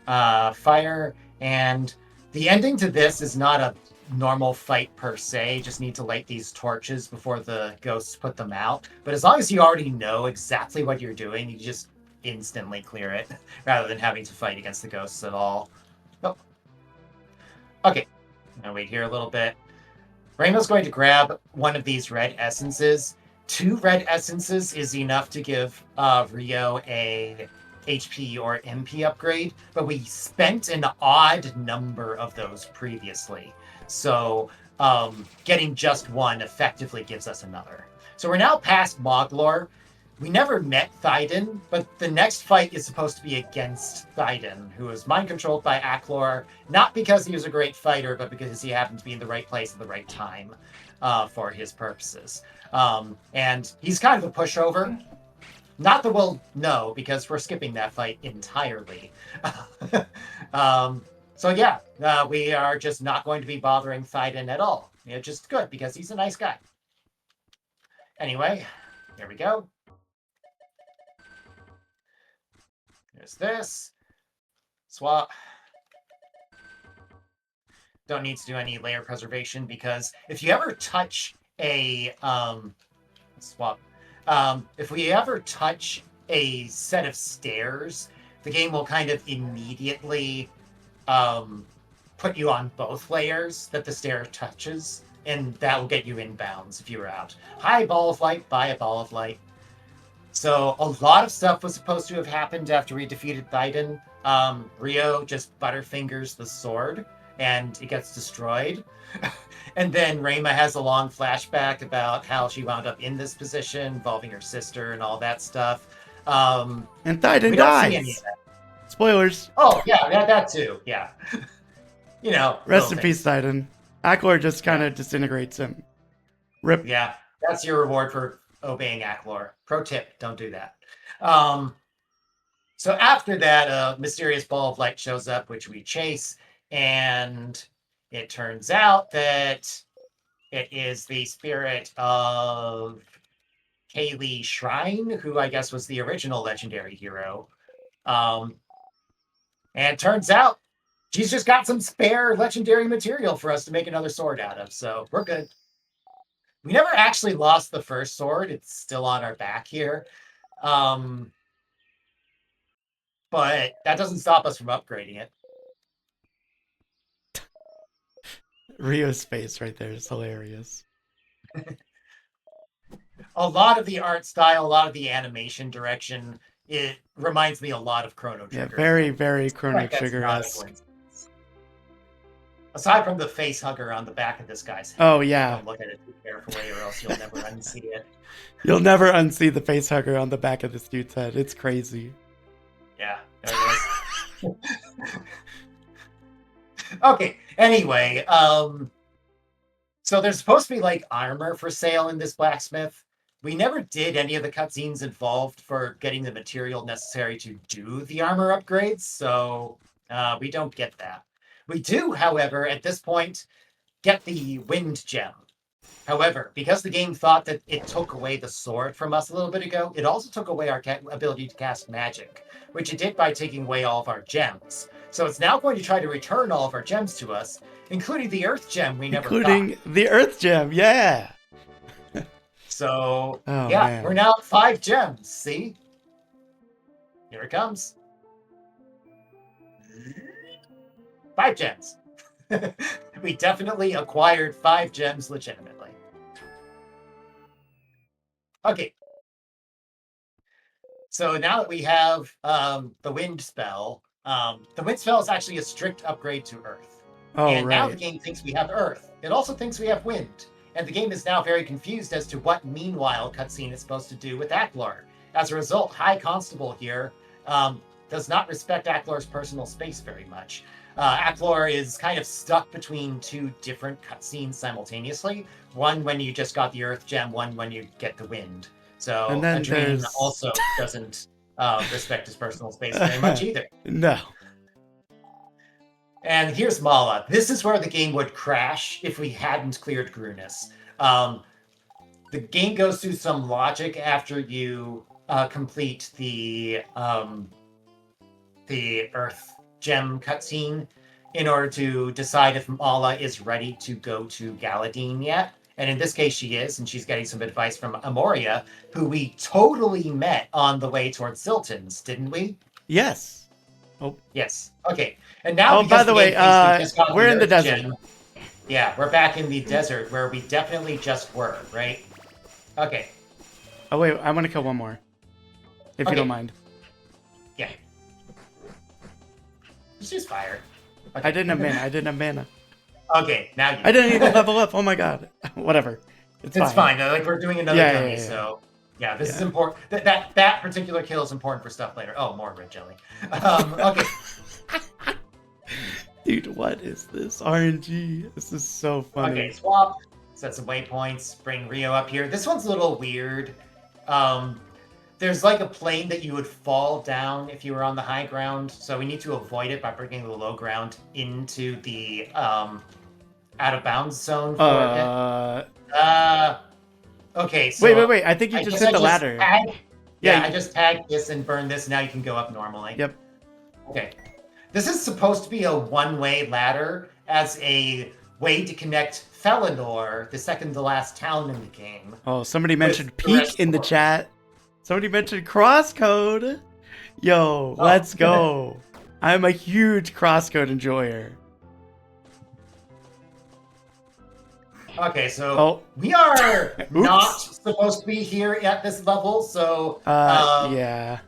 Fire. And the ending to this is not a normal fight per se. Just need to light these torches before the ghosts put them out. But as long as you already know exactly what you're doing, you just instantly clear it rather than having to fight against the ghosts at all. Oh. Okay. Now wait here a little bit. Rayma's going to grab one of these red essences. 2 red essences is enough to give Rio a HP or MP upgrade, but we spent an odd number of those previously. So getting just one effectively gives us another. So we're now past Moglore. We never met Thyden, but the next fight is supposed to be against Thyden, who is mind-controlled by iCrowIi, not because he was a great fighter, but because he happened to be in the right place at the right time for his purposes. And he's kind of a pushover. Not that we'll know, because we're skipping that fight entirely. So yeah, we are just not going to be bothering Thyden at all. Just good, because he's a nice guy. Anyway, there we go. There's this. Swap. Don't need to do any layer preservation, because if you ever touch a swap. If we ever touch a set of stairs, the game will kind of immediately put you on both layers that the stair touches, and that will get you inbounds if you were out. Hi, ball of light. Bye, a ball of light. So a lot of stuff was supposed to have happened after we defeated Thyden. Rio just butterfingers the sword, and it gets destroyed. And then Rayma has a long flashback about how she wound up in this position, involving her sister and all that stuff. And Thyden dies. Spoilers. Oh, yeah, that too. Yeah. Rest in peace, Thyden. iCrowIi just kind of disintegrates him. Rip. Yeah, that's your reward for obeying iCrowIi. Pro tip, don't do that. So after that, a mysterious ball of light shows up, which we chase, and it turns out that it is the spirit of Kaylee Shrine, who I guess was the original legendary hero. And it turns out she's just got some spare legendary material for us to make another sword out of, so we're good. We never actually lost the first sword. It's still on our back here. But that doesn't stop us from upgrading it. Rio's face right there is hilarious. A lot of the art style, a lot of the animation direction, it reminds me a lot of Chrono Trigger. Yeah, very, very Chrono Trigger-esque. Aside from the face hugger on the back of this guy's head. Oh, yeah. Don't look at it too carefully or else you'll never unsee it. You'll never unsee the face hugger on the back of this dude's head. It's crazy. Yeah. Okay. Anyway, so there's supposed to be like armor for sale in this blacksmith. We never did any of the cutscenes involved for getting the material necessary to do the armor upgrades, so we don't get that. We do, however, at this point, get the wind gem. However, because the game thought that it took away the sword from us a little bit ago, it also took away our ability to cast magic, which it did by taking away all of our gems. So it's now going to try to return all of our gems to us, including the earth gem we never got. Including the earth gem, yeah. So, Oh, yeah, man. we're now at 5 gems. See? Here it comes. 5 gems. We definitely acquired 5 gems legitimately. Okay. So now that we have the wind spell is actually a strict upgrade to earth. Oh, and now the right. game thinks we have earth. It also thinks we have wind. And the game is now very confused as to what meanwhile cutscene is supposed to do with Aklor. As a result, High Constable here does not respect Aklor's personal space very much. Aklor is kind of stuck between 2 different cutscenes simultaneously. One when you just got the Earth Gem, one when you get the Wind. So And then Adrien there's... also doesn't respect his personal space very much either. No. And here's Mala. This is where the game would crash if we hadn't cleared Grunis. The game goes through some logic after you complete the Earth Gem cutscene in order to decide if Mala is ready to go to Galadine yet. And in this case, she is, and she's getting some advice from Amoria, who we totally met on the way towards Siltons, didn't we? Yes. Oh. Yes. Okay. And now, by the way, we're in the desert. Gem, yeah, we're back in the desert where we definitely just were, right? Okay. Oh, wait, I want to kill one more. If you don't mind. Yeah. Just use fire. Okay. I didn't have mana. Okay, now you... I didn't even level up. Oh my god. Whatever. It's fine. Like, we're doing another gummy, so... Yeah, this is important. That particular kill is important for stuff later. Oh, more red jelly. Okay. Dude, what is this? RNG. This is so funny. Okay, swap. Set some waypoints. Bring Rio up here. This one's a little weird. There's like a plane that you would fall down if you were on the high ground, so we need to avoid it by bringing the low ground into the out of bounds zone for it. Okay, so wait. I think you just hit the ladder. I just tagged this and burned this, and now you can go up normally. Yep. Okay. This is supposed to be a one-way ladder as a way to connect Felenor, the second to last town in the game. Oh, somebody mentioned peak in the chat. Somebody mentioned crosscode. Yo, let's go. I'm a huge crosscode enjoyer. Okay, so we are not supposed to be here at this level, so yeah,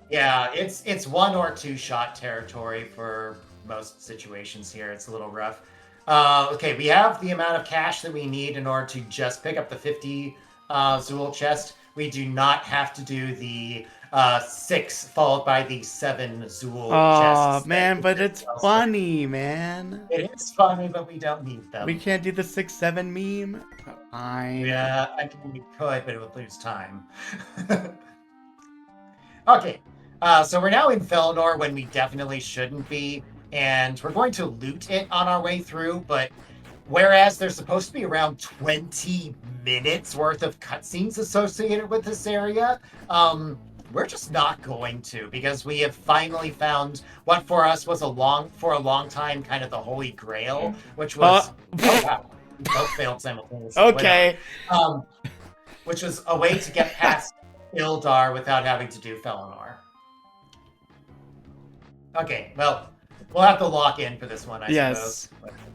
it's 1 or 2 shot territory for most situations here. It's a little rough. Okay, we have the amount of cash that we need in order to just pick up the 50 Zool chest. We do not have to do the 6 followed by the 7 Zool chests. Oh man, but it's funny, man. It is funny, but we don't need them. We can't do the 6-7 meme. Fine. Yeah, I mean, we could, but it would lose time. Okay, so we're now in Felenor when we definitely shouldn't be, and we're going to loot it on our way through, but whereas there's supposed to be around 20 minutes worth of cutscenes associated with this area, we're just not going to, because we have finally found what for us was a long time kind of the Holy Grail, which was oh wow, we both failed simultaneously. Okay. Which was a way to get past Ildar without having to do Felenor. Okay, well, we'll have to lock in for this one, I suppose.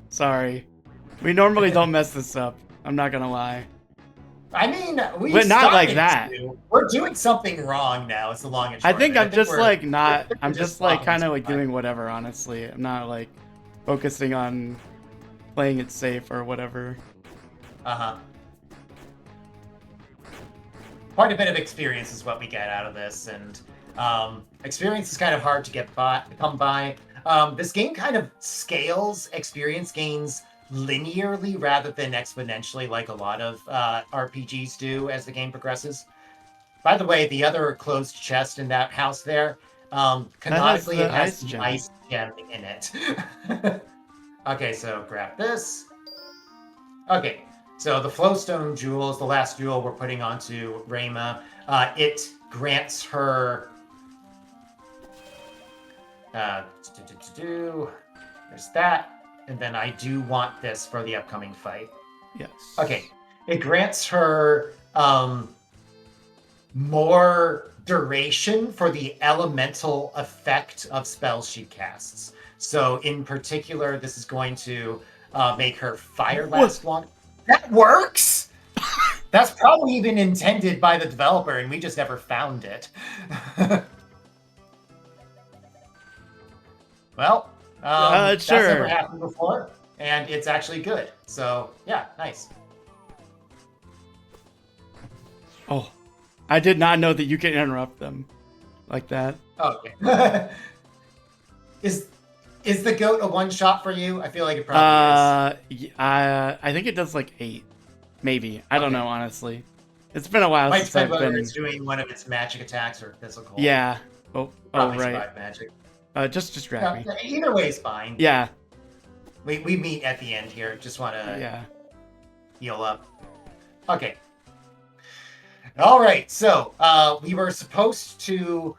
Sorry. We normally don't mess this up. I'm not gonna lie. I mean, but not like that. We're doing something wrong now. It's the long and short. I think I'm just like not. I'm just like kind of like doing whatever. Honestly, I'm not like focusing on playing it safe or whatever. Quite a bit of experience is what we get out of this, and experience is kind of hard to come by. This game kind of scales experience gains linearly rather than exponentially, like a lot of RPGs do as the game progresses. By the way, the other closed chest in that house there, That has canonically, it the has ice the gem. ice gem in it. Okay, so grab this. Okay, so the Flowstone Jewel is the last jewel we're putting onto Rayma. It grants her. Uh, There's that. And then I do want this for the upcoming fight. Yes. Okay, it grants her more duration for the elemental effect of spells she casts. So, in particular, this is going to make her fire last long. That works! That's probably even intended by the developer, and we just never found it. Well, that's never Sure. happened before, and it's actually good. So, yeah, nice. Oh, I did not know that you can interrupt them like that. Okay. is is the goat a one shot for you? I feel like it probably is. I think it does like 8, maybe. I don't Okay. know, honestly. It's been a while Might since depend I've whether been. it's doing one of its magic attacks or physical. Yeah. Oh, Probably right. survive magic. Just grab me. Either way is fine. Yeah. We meet at the end here. Just want to Yeah. heal up. Okay. All right. So we were supposed to,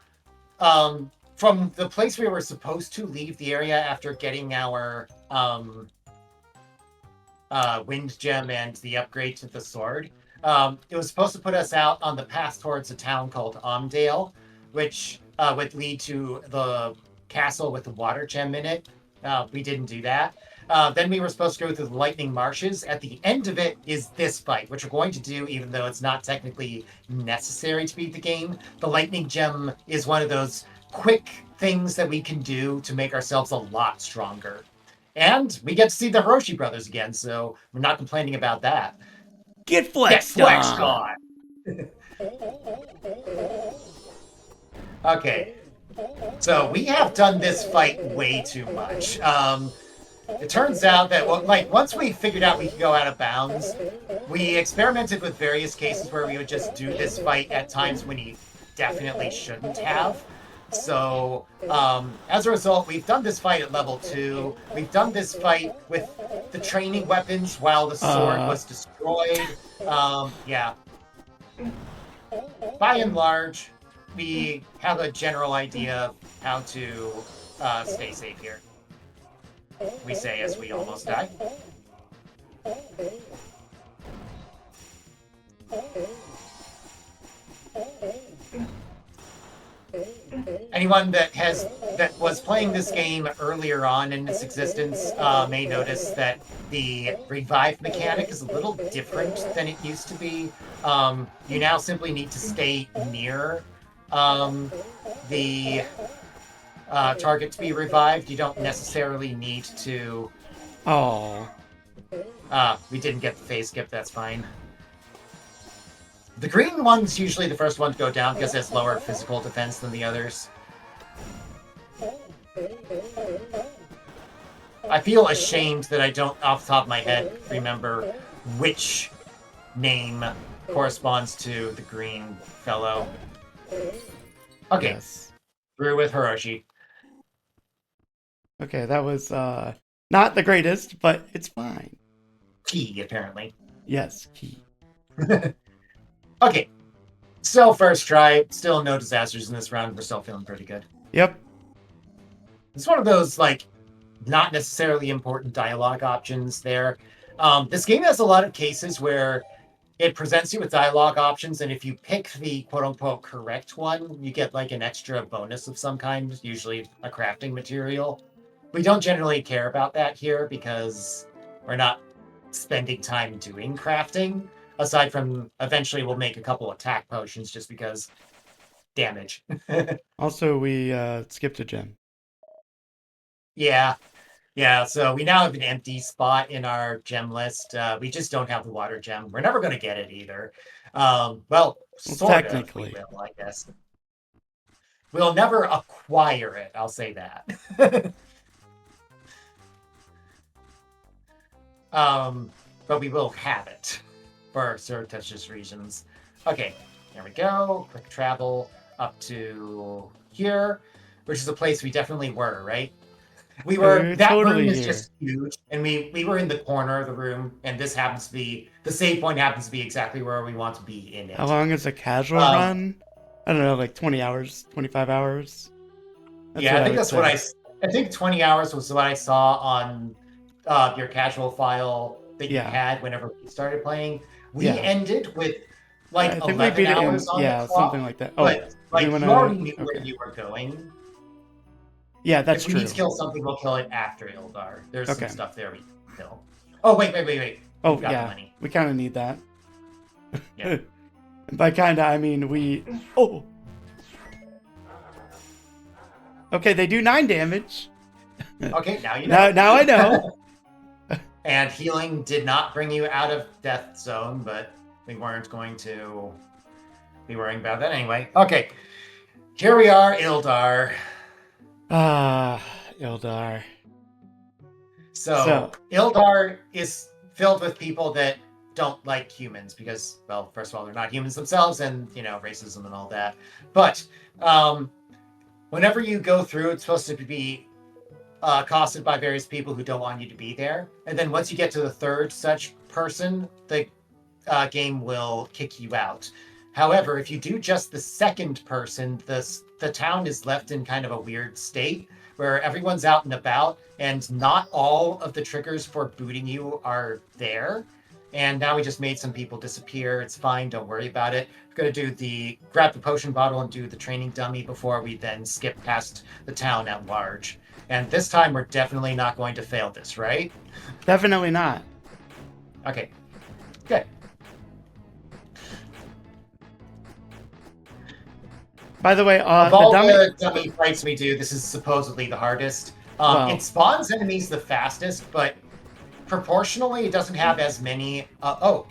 from the place we were supposed to leave the area after getting our wind gem and the upgrade to the sword. It was supposed to put us out on the path towards a town called Omdale, which would lead to the castle with the water gem in it. We didn't do that. Then we were supposed to go through the lightning marshes. At the end of it is this fight, which we're going to do, even though it's not technically necessary to beat the game. The lightning gem is one of those quick things that we can do to make ourselves a lot stronger. And we get to see the Hiroshi brothers again, so we're not complaining about that. Get Get flexed flexed on. on! Okay. So we have done this fight way too much. It turns out that, once we figured out we could go out of bounds, we experimented with various cases where we would just do this fight at times when you definitely shouldn't have. So, as a result, we've done this fight at level 2. We've done this fight with the training weapons while the sword was destroyed. Yeah. By and large, we have a general idea of how to stay safe here. We say as we almost die. Anyone that was playing this game earlier on in its existence may notice that the revive mechanic is a little different than it used to be. You now simply need to stay near the target to be revived. You don't necessarily need to. Oh. We didn't get the phase skip. That's fine. The green one's usually the first one to go down because it has lower physical defense than the others. I feel ashamed that I don't, off the top of my head, remember which name corresponds to the green fellow. Okay. Yes. Through with Hiroshi. Okay, that was not the greatest, but it's fine. Key, apparently. Yes, key. Okay. Still first try. Still no disasters in this round. We're still feeling pretty good. Yep. It's one of those, not necessarily important dialogue options there. This game has a lot of cases where it presents you with dialogue options, and if you pick the quote-unquote correct one, you get, an extra bonus of some kind, usually a crafting material. We don't generally care about that here because we're not spending time doing crafting. Aside from, eventually we'll make a couple attack potions just because damage. Also, we skipped a gem. Yeah, so we now have an empty spot in our gem list. We just don't have the water gem. We're never going to get it either. Sort of, we will, I guess. We'll never acquire it, I'll say that. But we will have it for surreptitious reasons. Okay, there we go. Quick travel up to here, which is a place we definitely were, right? We were. We're That totally room is here. just huge, and we were in the corner of the room, and this happens to be the save point happens to be exactly where we want to be in it. How long is a casual run? I don't know, like 20 hours, 25 hours. That's I think that's what I think 20 hours was what I saw on your casual file that you had whenever we started playing. We ended with like 11 hours on the clock. Something like that. But like you already knew where you were going. Yeah, that's true. If we need to kill something, we'll kill it after Ildar. There's some stuff there we can kill. Oh, wait. Oh, yeah. We kind of need that. Yeah. By kind of, I mean we... Oh! Okay, they do 9 damage. Okay, now you know. Now I know. And healing did not bring you out of death zone, but we weren't going to be worrying about that anyway. Okay, here we are, Ildar. Ildar. So, Ildar is filled with people that don't like humans because, well, first of all, they're not humans themselves, and, you know, racism and all that. But whenever you go through, it's supposed to be accosted by various people who don't want you to be there. And then once you get to the third such person, the game will kick you out. However, if you do just the second person, the town is left in kind of a weird state where everyone's out and about, and not all of the triggers for booting you are there. And now we just made some people disappear. It's fine. Don't worry about it. We're going to grab the potion bottle and do the training dummy before we then skip past the town at large. And this time we're definitely not going to fail this, right? Definitely not. Okay. Good. By the way, of all the dummy fights we do, this is supposedly the hardest. It spawns enemies the fastest, but proportionally, it doesn't have as many. Well,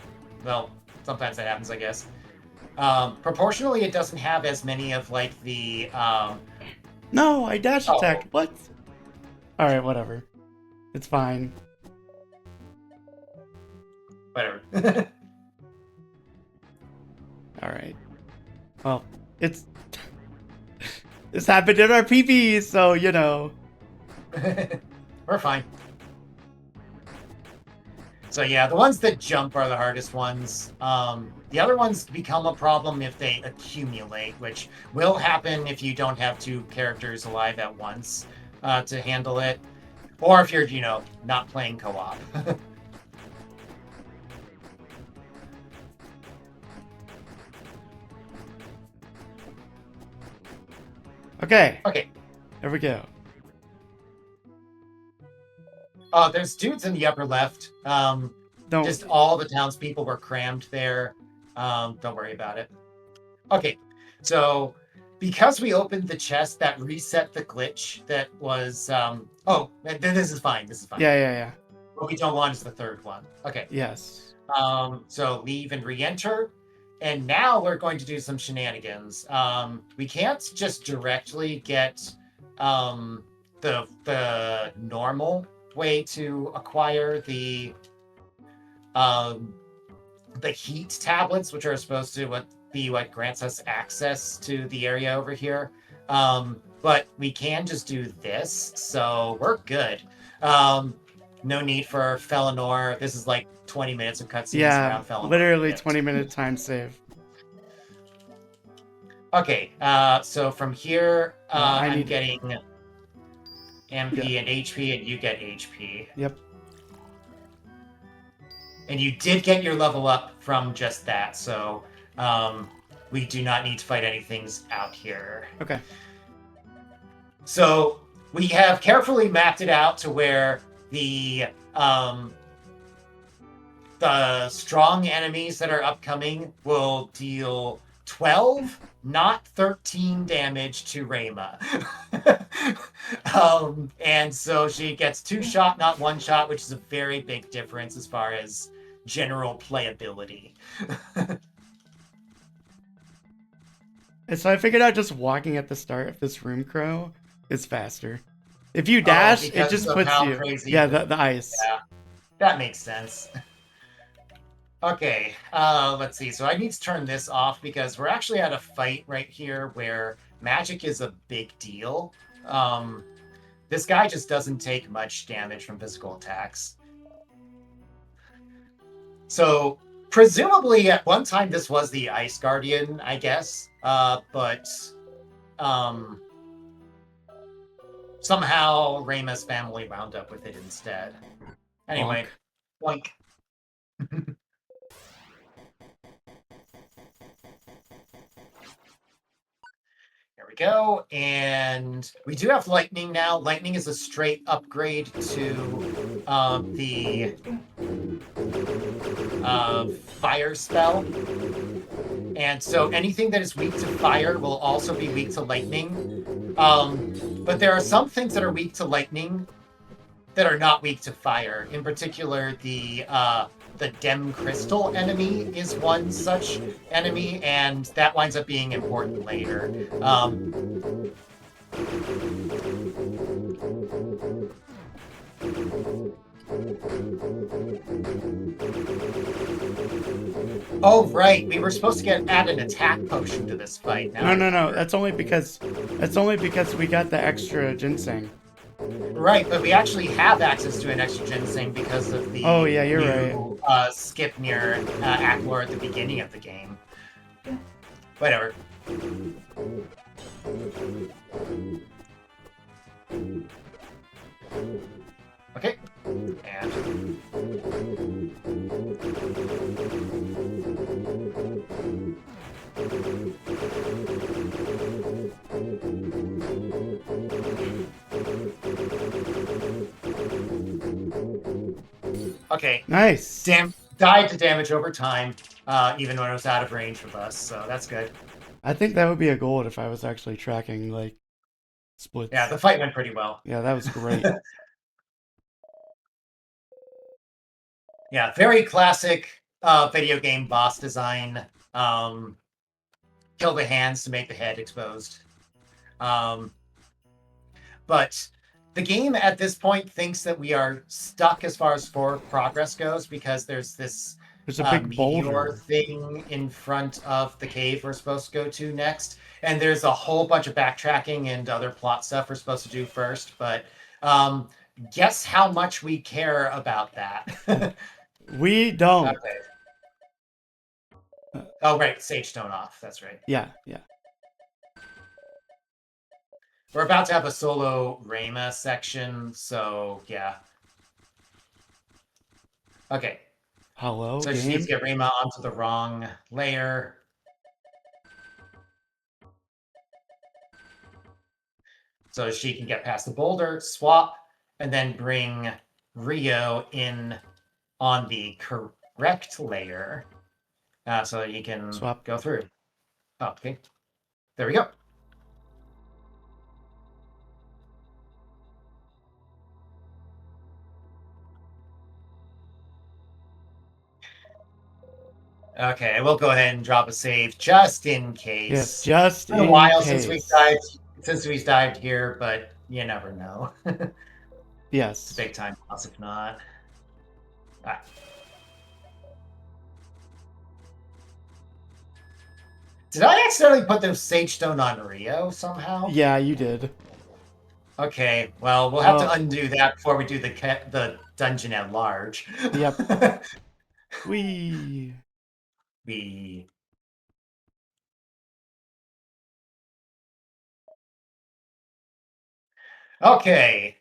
sometimes that happens, I guess. Proportionally, it doesn't have as many of like the. No, I dash attacked. What? All right, whatever. It's fine. Whatever. All right. Well, it's. This happened in our PvE, so you know. We're fine. So yeah, the ones that jump are the hardest ones. The other ones become a problem if they accumulate, which will happen if you don't have 2 characters alive at once to handle it. Or if you're, not playing co-op. Okay. Okay. There we go. There's dudes in the upper left. Just all the townspeople were crammed there. Don't worry about it. Okay, so because we opened the chest that reset the glitch that was... this is fine. This is fine. Yeah. What we don't want is the third one. Okay. Yes. So leave and re-enter. And now we're going to do some shenanigans. We can't just directly get the normal way to acquire the heat tablets, which are supposed to be what grants us access to the area over here. But we can just do this, so we're good. No need for Felenor. This is like 20 minutes of cutscenes around Felenor. Literally 20-minute time save. Okay, so from here, I'm getting MP and HP, and you get HP. Yep. And you did get your level up from just that, so we do not need to fight anything out here. Okay. So we have carefully mapped it out to where the strong enemies that are upcoming will deal 12, not 13 damage to Rayma. And so she gets 2 shot, not 1 shot, which is a very big difference as far as general playability. And so I figured out just walking at the start of this room, Crow, is faster. If you dash, it just puts you... Yeah, the ice. Yeah. That makes sense. Okay, let's see. So I need to turn this off because we're actually at a fight right here where magic is a big deal. This guy just doesn't take much damage from physical attacks. So presumably at one time this was the Ice Guardian, I guess. But somehow Reyma's family wound up with it instead. Anyway, boink. There we go. And we do have lightning now. Lightning is a straight upgrade to the fire spell. And so anything that is weak to fire will also be weak to lightning. But there are some things that are weak to lightning that are not weak to fire. In particular, the Dem Crystal enemy is one such enemy, and that winds up being important later. Oh, right. We were supposed to add an attack potion to this fight. No. That's only because we got the extra ginseng. Right, but we actually have access to an extra ginseng because of the you're right. Skip near Aklor at the beginning of the game. Whatever. Okay. And... Okay. Nice. Died to damage over time, even when it was out of range with us, so that's good. I think that would be a goal if I was actually tracking, like, splits. Yeah, the fight went pretty well. Yeah, that was great. Yeah, very classic video game boss design. Kill the hands to make the head exposed. But the game at this point thinks that we are stuck as far as forward progress goes because there's this a big meteor boulder thing in front of the cave we're supposed to go to next. And there's a whole bunch of backtracking and other plot stuff we're supposed to do first. But guess how much we care about that. We don't. Okay. Oh, right. Sage Stone off. That's right. Yeah. We're about to have a solo Reyma section, so yeah. Okay. Hello, so she needs to get Reyma onto the wrong layer. So she can get past the boulder, swap, and then bring Rio in on the correct layer so that he can go through. Oh, okay. There we go. Okay, we'll go ahead and drop a save just in case. Yes, just in case. It's been a while since we've dived here, but you never know. Yes. It's a big time boss if not. Did I accidentally put the Sage Stone on Rio somehow? Yeah, you did. Okay, well, we'll have to undo that before we do the dungeon at large. Yep. We. Okay.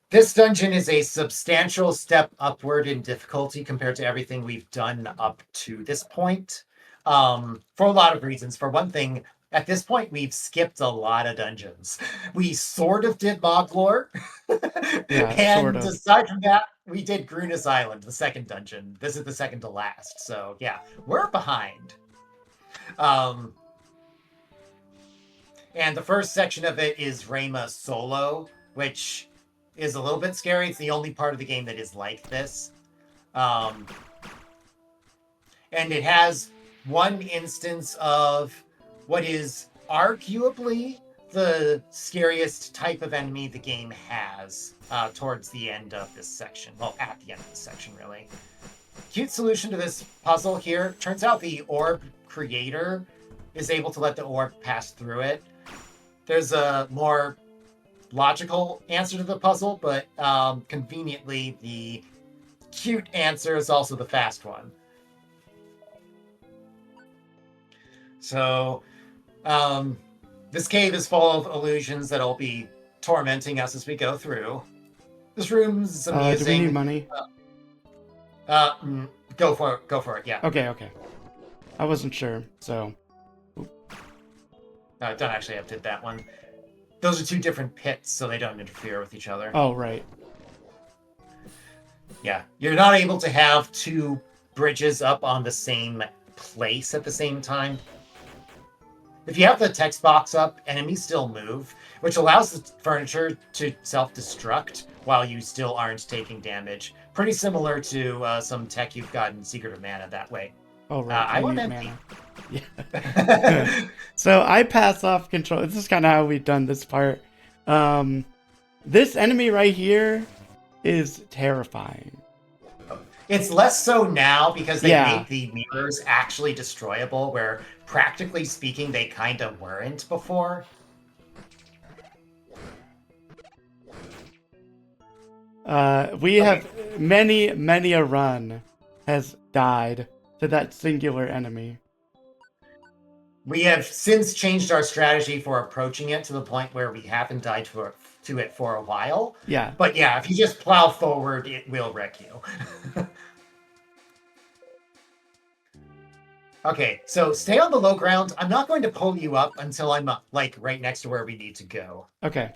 This dungeon is a substantial step upward in difficulty compared to everything we've done up to this point. For a lot of reasons. For one thing, at this point, we've skipped a lot of dungeons. We sort of did Moglore. Yeah, and sort of. aside from that, we did Grunis Island, the second dungeon. This is the second to last. So yeah, we're behind. And the first section of it is Reyma solo, which is a little bit scary. It's the only part of the game that is like this. And it has one instance of what is arguably the scariest type of enemy the game has towards the end of this section. Well, at the end of this section, really. Cute solution to this puzzle here. Turns out the orb creator is able to let the orb pass through it. There's a more logical answer to the puzzle, but conveniently, the cute answer is also the fast one. So, this cave is full of illusions that'll be tormenting us as we go through. This room's amusing. Do we need money? Go for it, yeah. Okay. I wasn't sure, so... I don't actually have to that one. Those are two different pits, so they don't interfere with each other. Oh, right. Yeah, you're not able to have two bridges up on the same place at the same time. If you have the text box up, enemies still move, which allows the furniture to self-destruct while you still aren't taking damage. Pretty similar to some tech you've got in Secret of Mana that way. Oh, right. I want empty. Yeah. So I pass off control. This is kind of how we've done this part. This enemy right here is terrifying. It's less so now because they made the mirrors actually destroyable, where practically speaking, they kind of weren't before. We have many a run has died to that singular enemy. We have since changed our strategy for approaching it to the point where we haven't died to it for a while. Yeah. But yeah, if you just plow forward, it will wreck you. Okay, so stay on the low ground. I'm not going to pull you up until I'm like right next to where we need to go. Okay.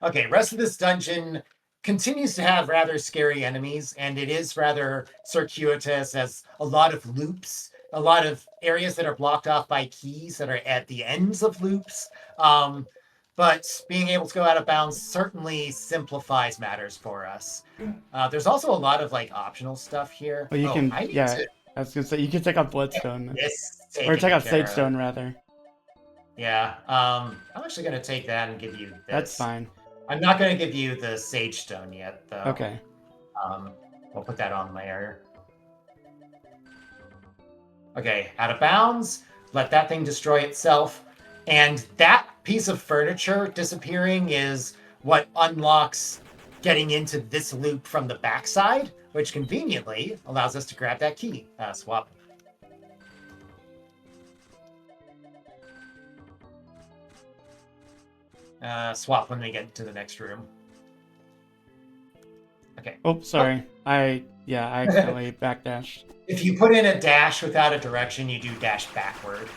Okay, rest of this dungeon continues to have rather scary enemies, and it is rather circuitous, as a lot of loops, a lot of areas that are blocked off by keys that are at the ends of loops. But being able to go out of bounds certainly simplifies matters for us. There's also a lot of like optional stuff here. Well, you can, I was gonna say you can take out Bloodstone, or take out Sagestone rather. Yeah, I'm actually gonna take that and give you this. That's fine. I'm not gonna give you the Sage Stone yet, though. Okay. We'll put that on later. Okay, out of bounds. Let that thing destroy itself. And that piece of furniture disappearing is what unlocks getting into this loop from the backside, which conveniently allows us to grab that key. Swap. Swap when we get to the next room. Okay. Oh, sorry. I accidentally backdashed. If you put in a dash without a direction, you do dash backward.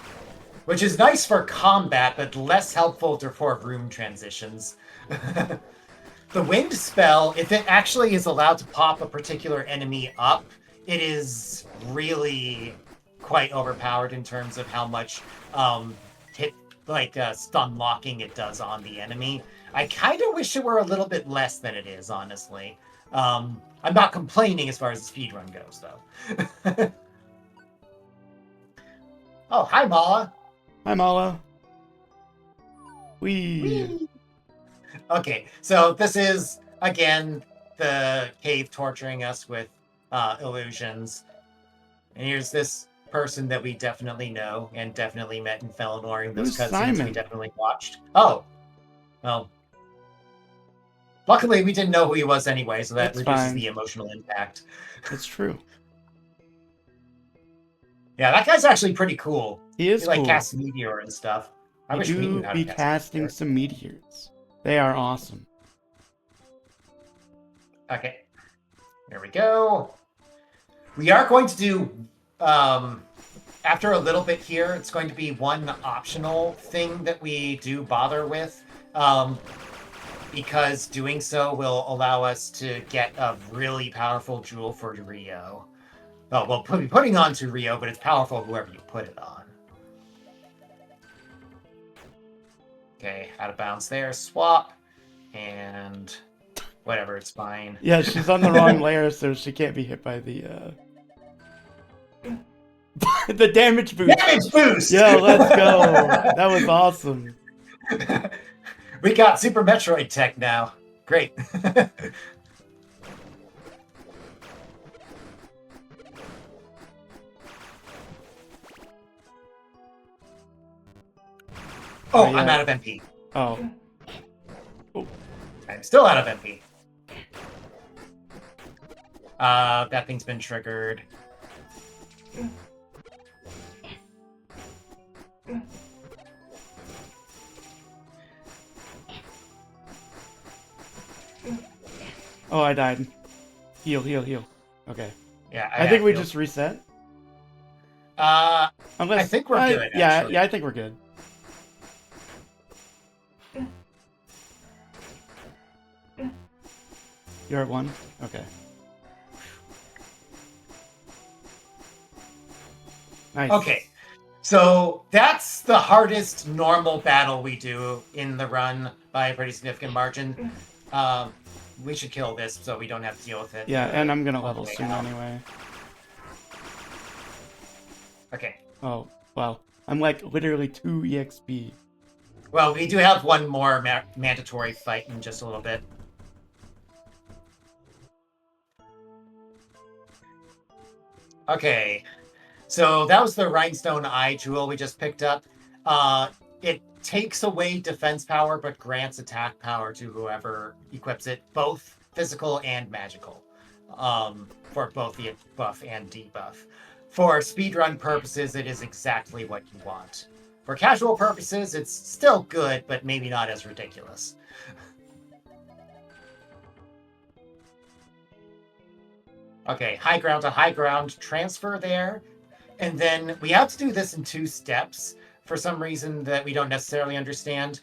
Which is nice for combat, but less helpful for room transitions. The wind spell, if it actually is allowed to pop a particular enemy up, it is really quite overpowered in terms of how much stun locking it does on the enemy. I kind of wish it were a little bit less than it is, honestly. I'm not complaining as far as the speedrun goes, though. Oh, hi, Mala. Hi, Mala. Whee. Okay, so this is, again, the cave torturing us with illusions. And here's this person that we definitely know and definitely met in Felenor in those cutscenes we definitely watched. Oh, well. Luckily, we didn't know who he was anyway, so that reduces the emotional impact. It's true. Yeah, that guy's actually pretty cool. He is cool. He casts meteor and stuff. I wish we knew how to cast casting some meteors. They are awesome. Okay. There we go. We are going to do, after a little bit here, it's going to be one optional thing that we do bother with, because doing so will allow us to get a really powerful jewel for Rio. Oh, well, putting on to Rio, but it's powerful whoever you put it on. Okay, out of bounds there, swap, and whatever, it's fine. Yeah, she's on the wrong layer, so she can't be hit by the... The damage boost. Damage boost! Yeah, let's go. That was awesome. We got Super Metroid tech now. Great. Oh, yeah. I'm out of MP. Oh. I'm still out of MP. That thing's been triggered. Oh, I died. Heal, heal, heal. Okay. Yeah, I think we just reset. Unless, I think we're good. Yeah, actually. yeah, I think we're good. You're at 1? Okay. Nice. Okay. So that's the hardest normal battle we do in the run by a pretty significant margin. We should kill this so we don't have to deal with it. Yeah, and I'm gonna level soon anyway. Okay. Oh, wow. I'm like literally 2 EXP. Well, we do have one more mandatory fight in just a little bit. Okay. So that was the Rhinestone Eye Jewel we just picked up. It takes away defense power, but grants attack power to whoever equips it, both physical and magical, for both the buff and debuff. For speedrun purposes, it is exactly what you want. For casual purposes, it's still good, but maybe not as ridiculous. Okay, high ground to high ground transfer there. And then we have to do this in 2 steps for some reason that we don't necessarily understand.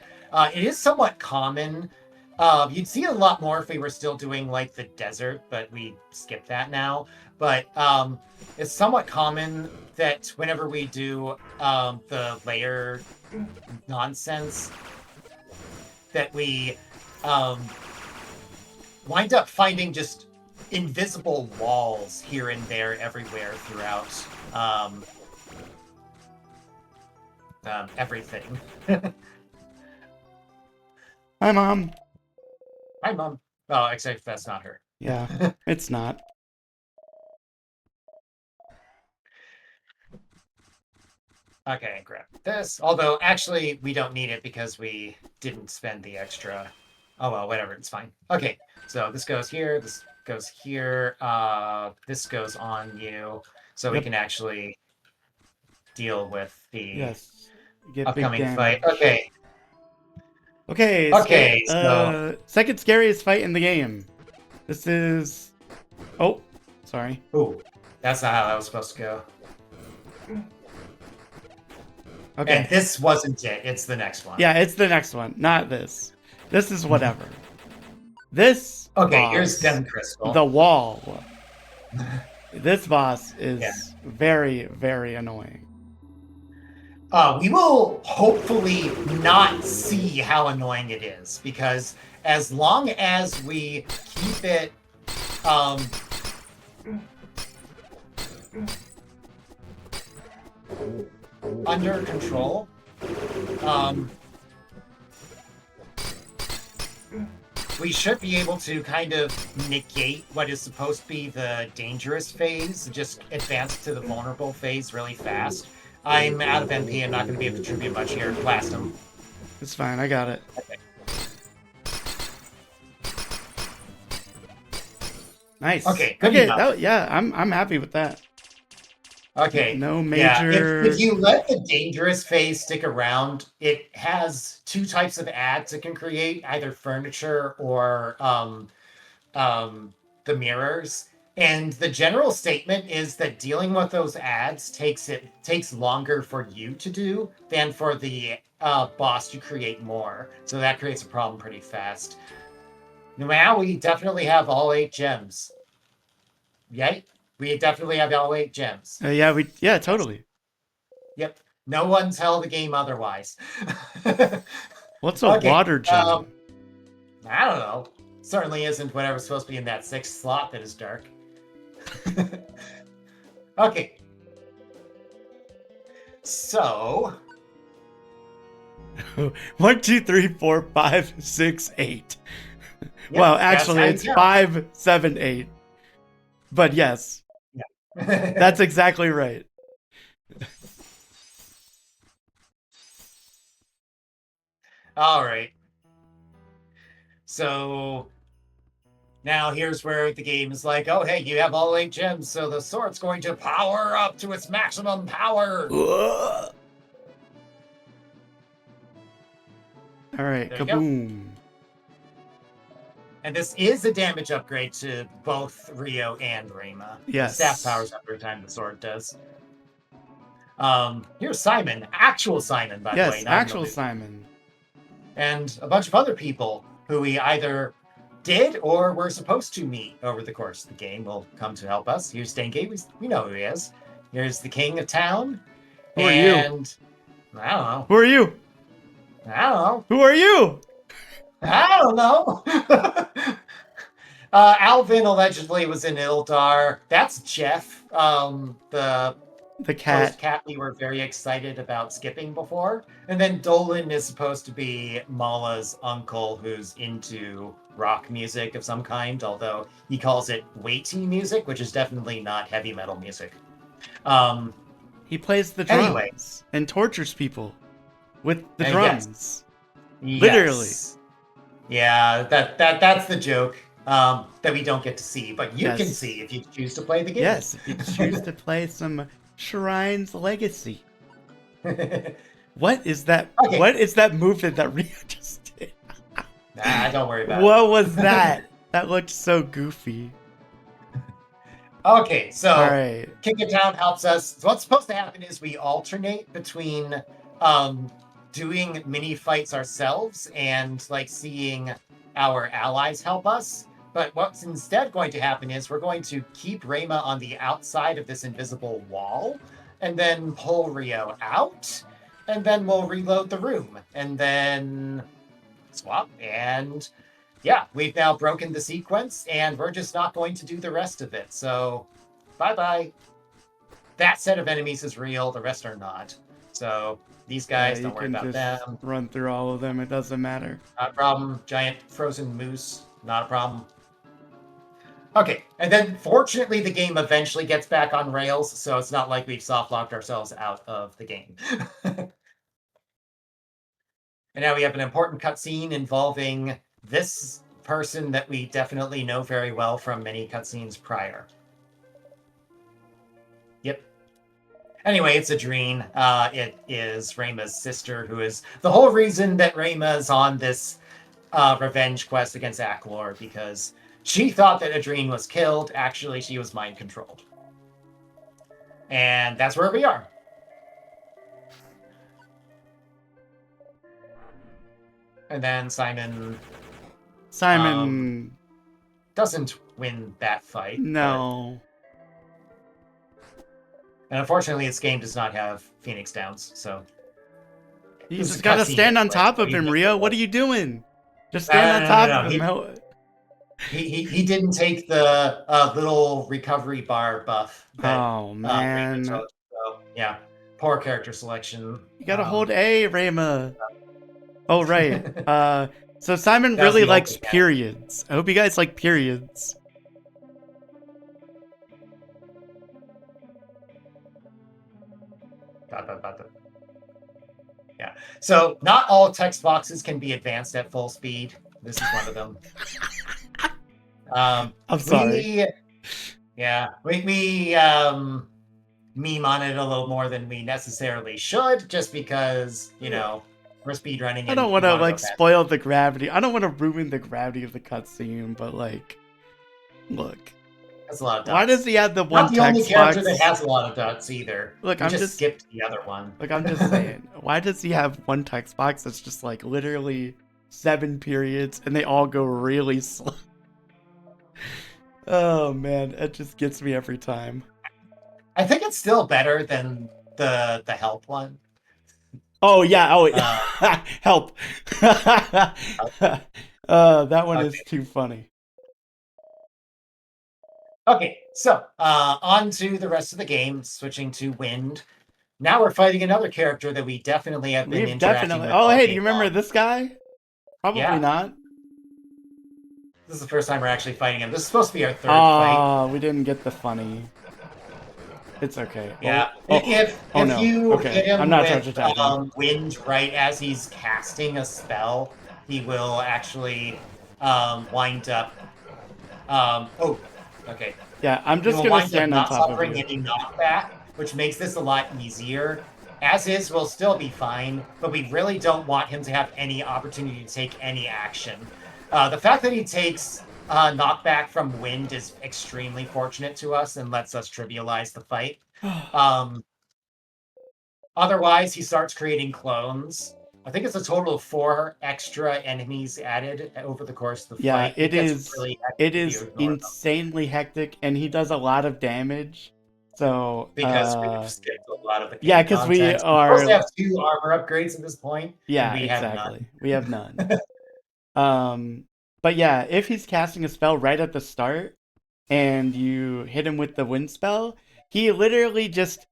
It is somewhat common. You'd see it a lot more if we were still doing like the desert, but we skip that now. But it's somewhat common that whenever we do the layer nonsense, that we wind up finding just invisible walls here and there everywhere throughout everything. Hi, Mom. Hi, Mom. Oh, except that's not her. Yeah, it's not. Okay, grab this. Although, actually, we don't need it because we didn't spend the extra. Oh, well, whatever. It's fine. Okay, so this goes here. This goes here. This goes on you. So we can actually deal with the upcoming fight. Okay. Okay, so second scariest fight in the game. This is... Oh, sorry. Ooh, that's not how that was supposed to go. Okay. And this wasn't it. It's the next one. Yeah, it's the next one, not this. This is whatever. This Okay, boss, here's Dem Crystal. The wall. This boss is very, very annoying. We will hopefully not see how annoying it is, because as long as we keep it under control, we should be able to kind of negate what is supposed to be the dangerous phase, just advance to the vulnerable phase really fast. I'm out of MP. I'm not going to be able to contribute much here. Blast him. It's fine. I got it. Okay. Nice. Okay. Good Okay. Yeah, I'm happy with that. Okay. No major. Yeah. If you let the dangerous phase stick around, it has 2 types of ads it can create, either furniture or the mirrors. And the general statement is that dealing with those ads takes longer for you to do than for the boss to create more. So that creates a problem pretty fast. Now we definitely have all 8 gems. Yay? We definitely have all 8 gems. Yeah, totally. Yep. No one tell the game otherwise. What's a water gem? I don't know. Certainly isn't whatever's supposed to be in that 6th slot that is dark. Okay. So 1, 2, 3, 4, 5, 6, 8. Yep, Well, that's actually, how you it's count. 5, 7, 8. But yes, that's exactly right. all right. So now here's where the game is like, oh, hey, you have all 8 gems, so the sword's going to power up to its maximum power. All right, There you go. kaboom. And this is a damage upgrade to both Rio and Rayma. Yes. The staff powers up every time the sword does. Here's Simon, actual Simon, by the way. Yes, not actual Malibu. Simon. And a bunch of other people who we either did or were supposed to meet over the course of the game will come to help us. Here's Dengue, we know who he is. Here's the king of town. Who are you? And I don't know. Who are you? I don't know. Who are you? I don't know. Alvin allegedly was in Ildar. That's Jeff, the cat. cat we were very excited about skipping before. And then Dolan is supposed to be Mala's uncle who's into rock music of some kind, although he calls it weighty music, which is definitely not heavy metal music. He plays the drums Anyway. and tortures people with the drums. Yes. Literally. Yeah, that's the joke that we don't get to see, but you Yes. can see if you choose to play the game. Yes, if you choose to play some Shrine's Legacy. What is that? Okay. What is that movement that Rio just did? Nah, don't worry about it. What was that? That looked so goofy. Okay, so All right. King of Town helps us. So what's supposed to happen is we alternate between doing mini fights ourselves and like seeing our allies help us. But what's instead going to happen is we're going to keep Rayma on the outside of this invisible wall and then pull Rio out, and then we'll reload the room and then swap. And yeah, we've now broken the sequence and we're just not going to do the rest of it. So bye-bye. That set of enemies is real, the rest are not. So these guys, don't worry about them. Run through all of them, it doesn't matter. Not a problem. Giant frozen moose, not a problem. Okay, and then fortunately the game eventually gets back on rails, so it's not like we've soft-locked ourselves out of the game. And now we have an important cutscene involving this person that we definitely know very well from many cutscenes prior. Yep. Anyway, it's Adrene. It is Rayma's sister, who is the whole reason that Rayma's on this revenge quest against Moglore, because she thought that Adrene was killed. Actually, she was mind-controlled. And that's where we are. And then Simon doesn't win that fight. No. And unfortunately, this game does not have Phoenix Downs, so... You just gotta stand on top of him, Rio. What are you doing? Just stand on top of him. He didn't take the little recovery bar buff. Oh, man. So, yeah, poor character selection. You gotta hold A, Rayma. Oh, right. So Simon really likes periods. I hope you guys like periods. Yeah. So not all text boxes can be advanced at full speed. This is one of them. I'm sorry. We meme on it a little more than we necessarily should, just because, you know, we're speedrunning. I don't want to like spoil the gravity. I don't want to ruin the gravity of the cutscene, but like, look. That's a lot of dots. Why does he have the one text box? Not the only character that has a lot of dots either. Look, I just skipped the other one. Look, I'm just saying. Why does he have one text box that's just like literally 7 periods and they all go really slow? Oh man, it just gets me every time. I think it's still better than the help one. Oh yeah, help. That one is too funny. Okay, so on to the rest of the game, switching to Wind. now we're fighting another character that we definitely have been We've interacting definitely. with Oh, all hey, do game you remember long. this guy? Probably Yeah. not. This is the first time we're actually fighting him. This is supposed to be our third fight. Oh, we didn't get the funny. It's okay. Yeah. Oh, oh If no. you hit Okay, I'm him not with touch attacking. wind right as he's casting a spell, he will actually wind up. Oh, okay. Yeah, I'm He just will gonna wind up stand on not top of suffering you. any knockback, which makes this a lot easier. As is, will still be fine, but we really don't want him to have any opportunity to take any action. The fact that he takes knockback from wind is extremely fortunate to us and lets us trivialize the fight. Otherwise, he starts creating clones. I think it's a total of 4 extra enemies added over the course of the Yeah, fight. It gets really hectic it if you is ignore them insanely hectic, and he does a lot of damage. So, because we've skipped a lot of the yeah, game because we content. We're supposed to are. have 2 armor upgrades at this point, and Yeah, we have none. exactly. We have none. But yeah, if he's casting a spell right at the start, and you hit him with the wind spell, he literally just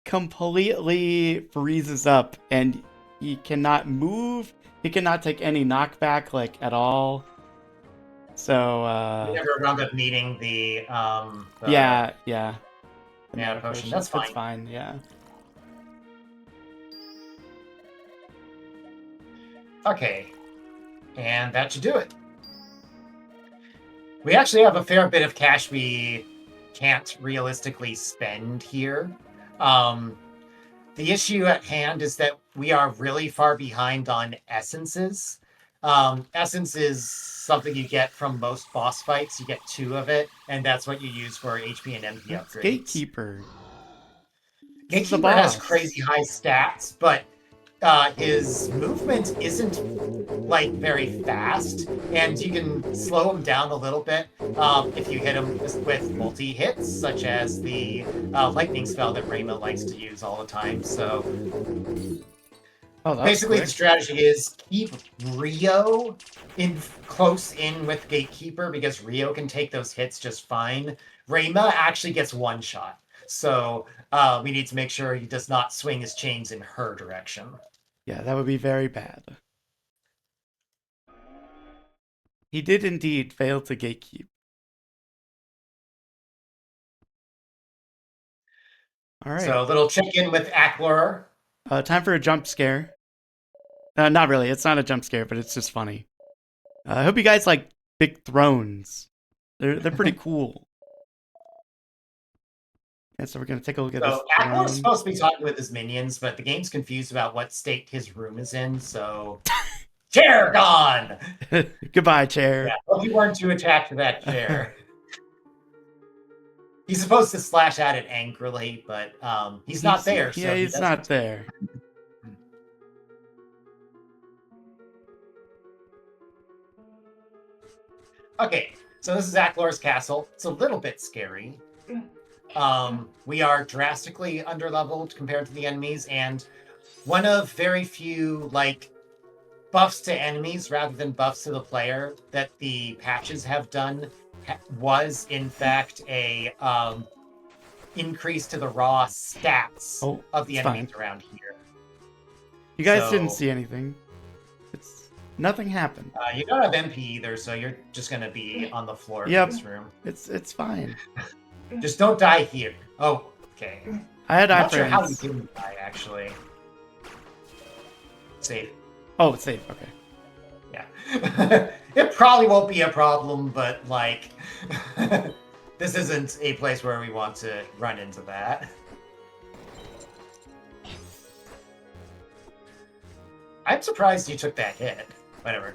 completely freezes up, and he cannot move. He cannot take any knockback, like, at all. So, We never wound up needing the yeah. The mana mana potion. potion. That's It's fine. fine, yeah. Okay. And that should do it. We actually have a fair bit of cash we can't realistically spend here. The issue at hand is that we are really far behind on essences. Essence is something you get from most boss fights. You get 2 of it, and that's what you use for HP and MP It's upgrades. Gatekeeper. This is the Gatekeeper has boss. crazy high stats, but his movement isn't like very fast, and you can slow him down a little bit if you hit him with multi-hits, such as the lightning spell that Rayma likes to use all the time. So basically quick. the strategy is keep Rio close in with Gatekeeper, because Rio can take those hits just fine. Rayma actually gets one shot, so we need to make sure he does not swing his chains in her direction. Yeah, that would be very bad. He did indeed fail to gatekeep. All right. So a little check-in with Ackler. Time for a jump scare. Not really. It's not a jump scare, but it's just funny. I hope you guys like big thrones. They're pretty cool. And so we're gonna take a look at this. So Ackler's supposed to be talking with his minions, but the game's confused about what state his room is in, so chair gone! Goodbye, chair. Yeah, hope you weren't too attached to that chair. He's supposed to slash at it angrily, but he's not there. Yeah, he's not there. Okay, so this is Ackler's castle. It's a little bit scary. We are drastically underleveled compared to the enemies, and one of very few like buffs to enemies rather than buffs to the player that the patches have done was in fact a increase to the raw stats of the enemies around here. You guys didn't see anything. Nothing happened. You don't have MP either, so you're just gonna be on the floor of this room. It's fine. Just don't die here. Oh, okay. I had I'm not sure how you didn't die, actually. Save. Oh, it's safe. Okay. Yeah. It probably won't be a problem, but, like, this isn't a place where we want to run into that. I'm surprised you took that hit. Whatever.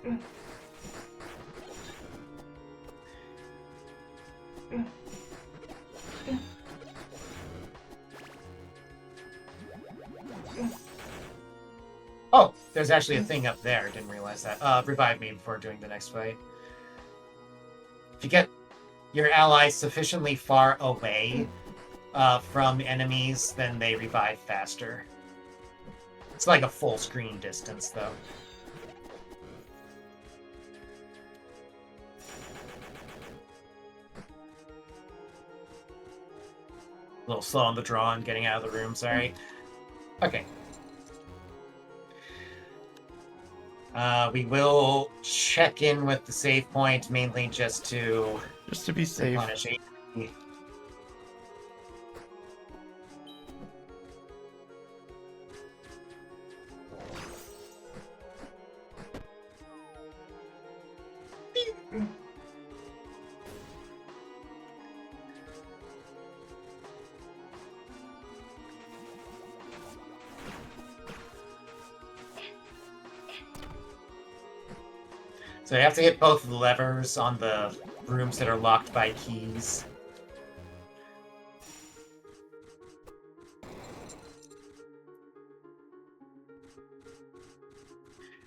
Oh, there's actually a thing up there. Didn't realize that. Revive me before doing the next fight. If you get your allies sufficiently far away from enemies, then they revive faster. It's like a full screen distance, though. A little slow on the draw and getting out of the room, sorry. Okay. We will check in with the save point, mainly just to be safe. replenish HP. So you have to hit both of the levers on the rooms that are locked by keys.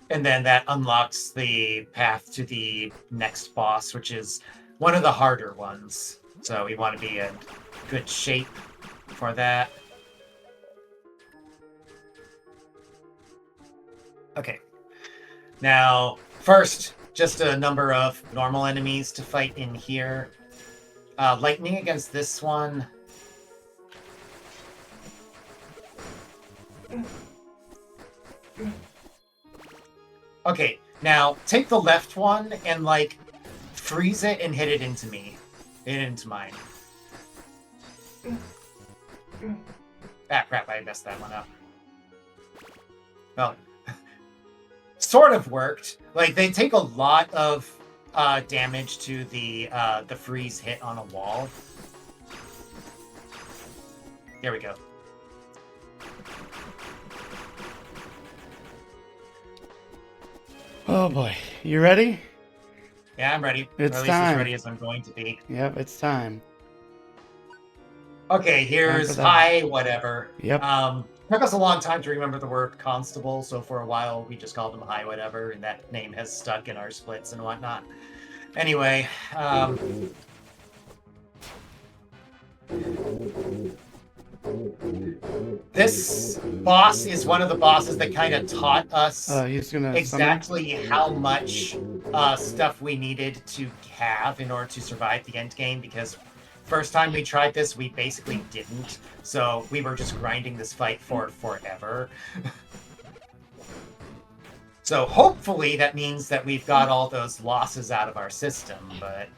And then that unlocks the path to the next boss, which is one of the harder ones. So we want to be in good shape for that. Okay. Now, first, just a number of normal enemies to fight in here. Lightning against this one. Okay, now take the left one and, like, freeze it and hit it into me. Hit it into mine. Ah, crap, I messed that one up. Well, sort of worked. Like, they take a lot of damage to the freeze hit on a wall. There we go. Oh boy, you ready? Yeah, I'm ready. It's or at least time. as ready as I'm going to be. Yep, it's time. Okay, here's that. hi, whatever. Yep. Took us a long time to remember the word constable, so for a while we just called him hi, whatever, and that name has stuck in our splits and whatnot. Anyway, this boss is one of the bosses that kind of taught us he's gonna exactly how much stuff we needed to have in order to survive the end game, because first time we tried this, we basically didn't. So we were just grinding this fight for forever. So hopefully that means that we've got all those losses out of our system, but...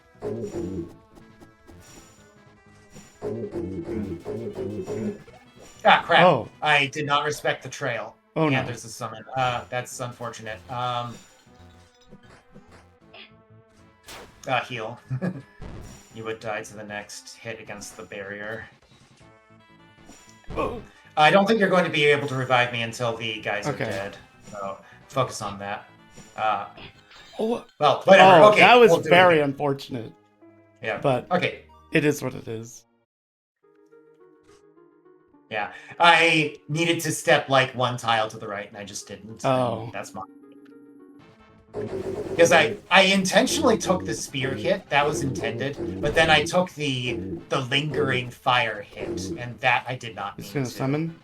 Ah, crap. Oh. I did not respect the trail. Oh, yeah, no. there's a summon. That's unfortunate. Heal. You would die to the next hit against the barrier. Oh. I don't think you're going to be able to revive me until the guys are Okay. dead. So focus on that. Oh. Well, whatever. Oh, Okay, that was we'll do it very again. unfortunate. Yeah. But okay. It is what it is. Yeah. I needed to step like one tile to the right, and I just didn't. Oh. That's mine. Because I intentionally took the spear hit, that was intended, but then I took the lingering fire hit, and that I did not mean He's gonna to. summon?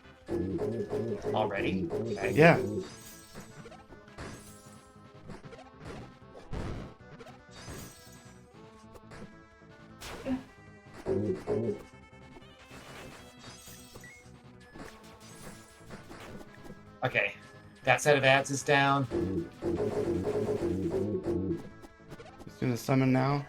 Already? Okay. Yeah. Okay. That set of ads is down. He's gonna summon now.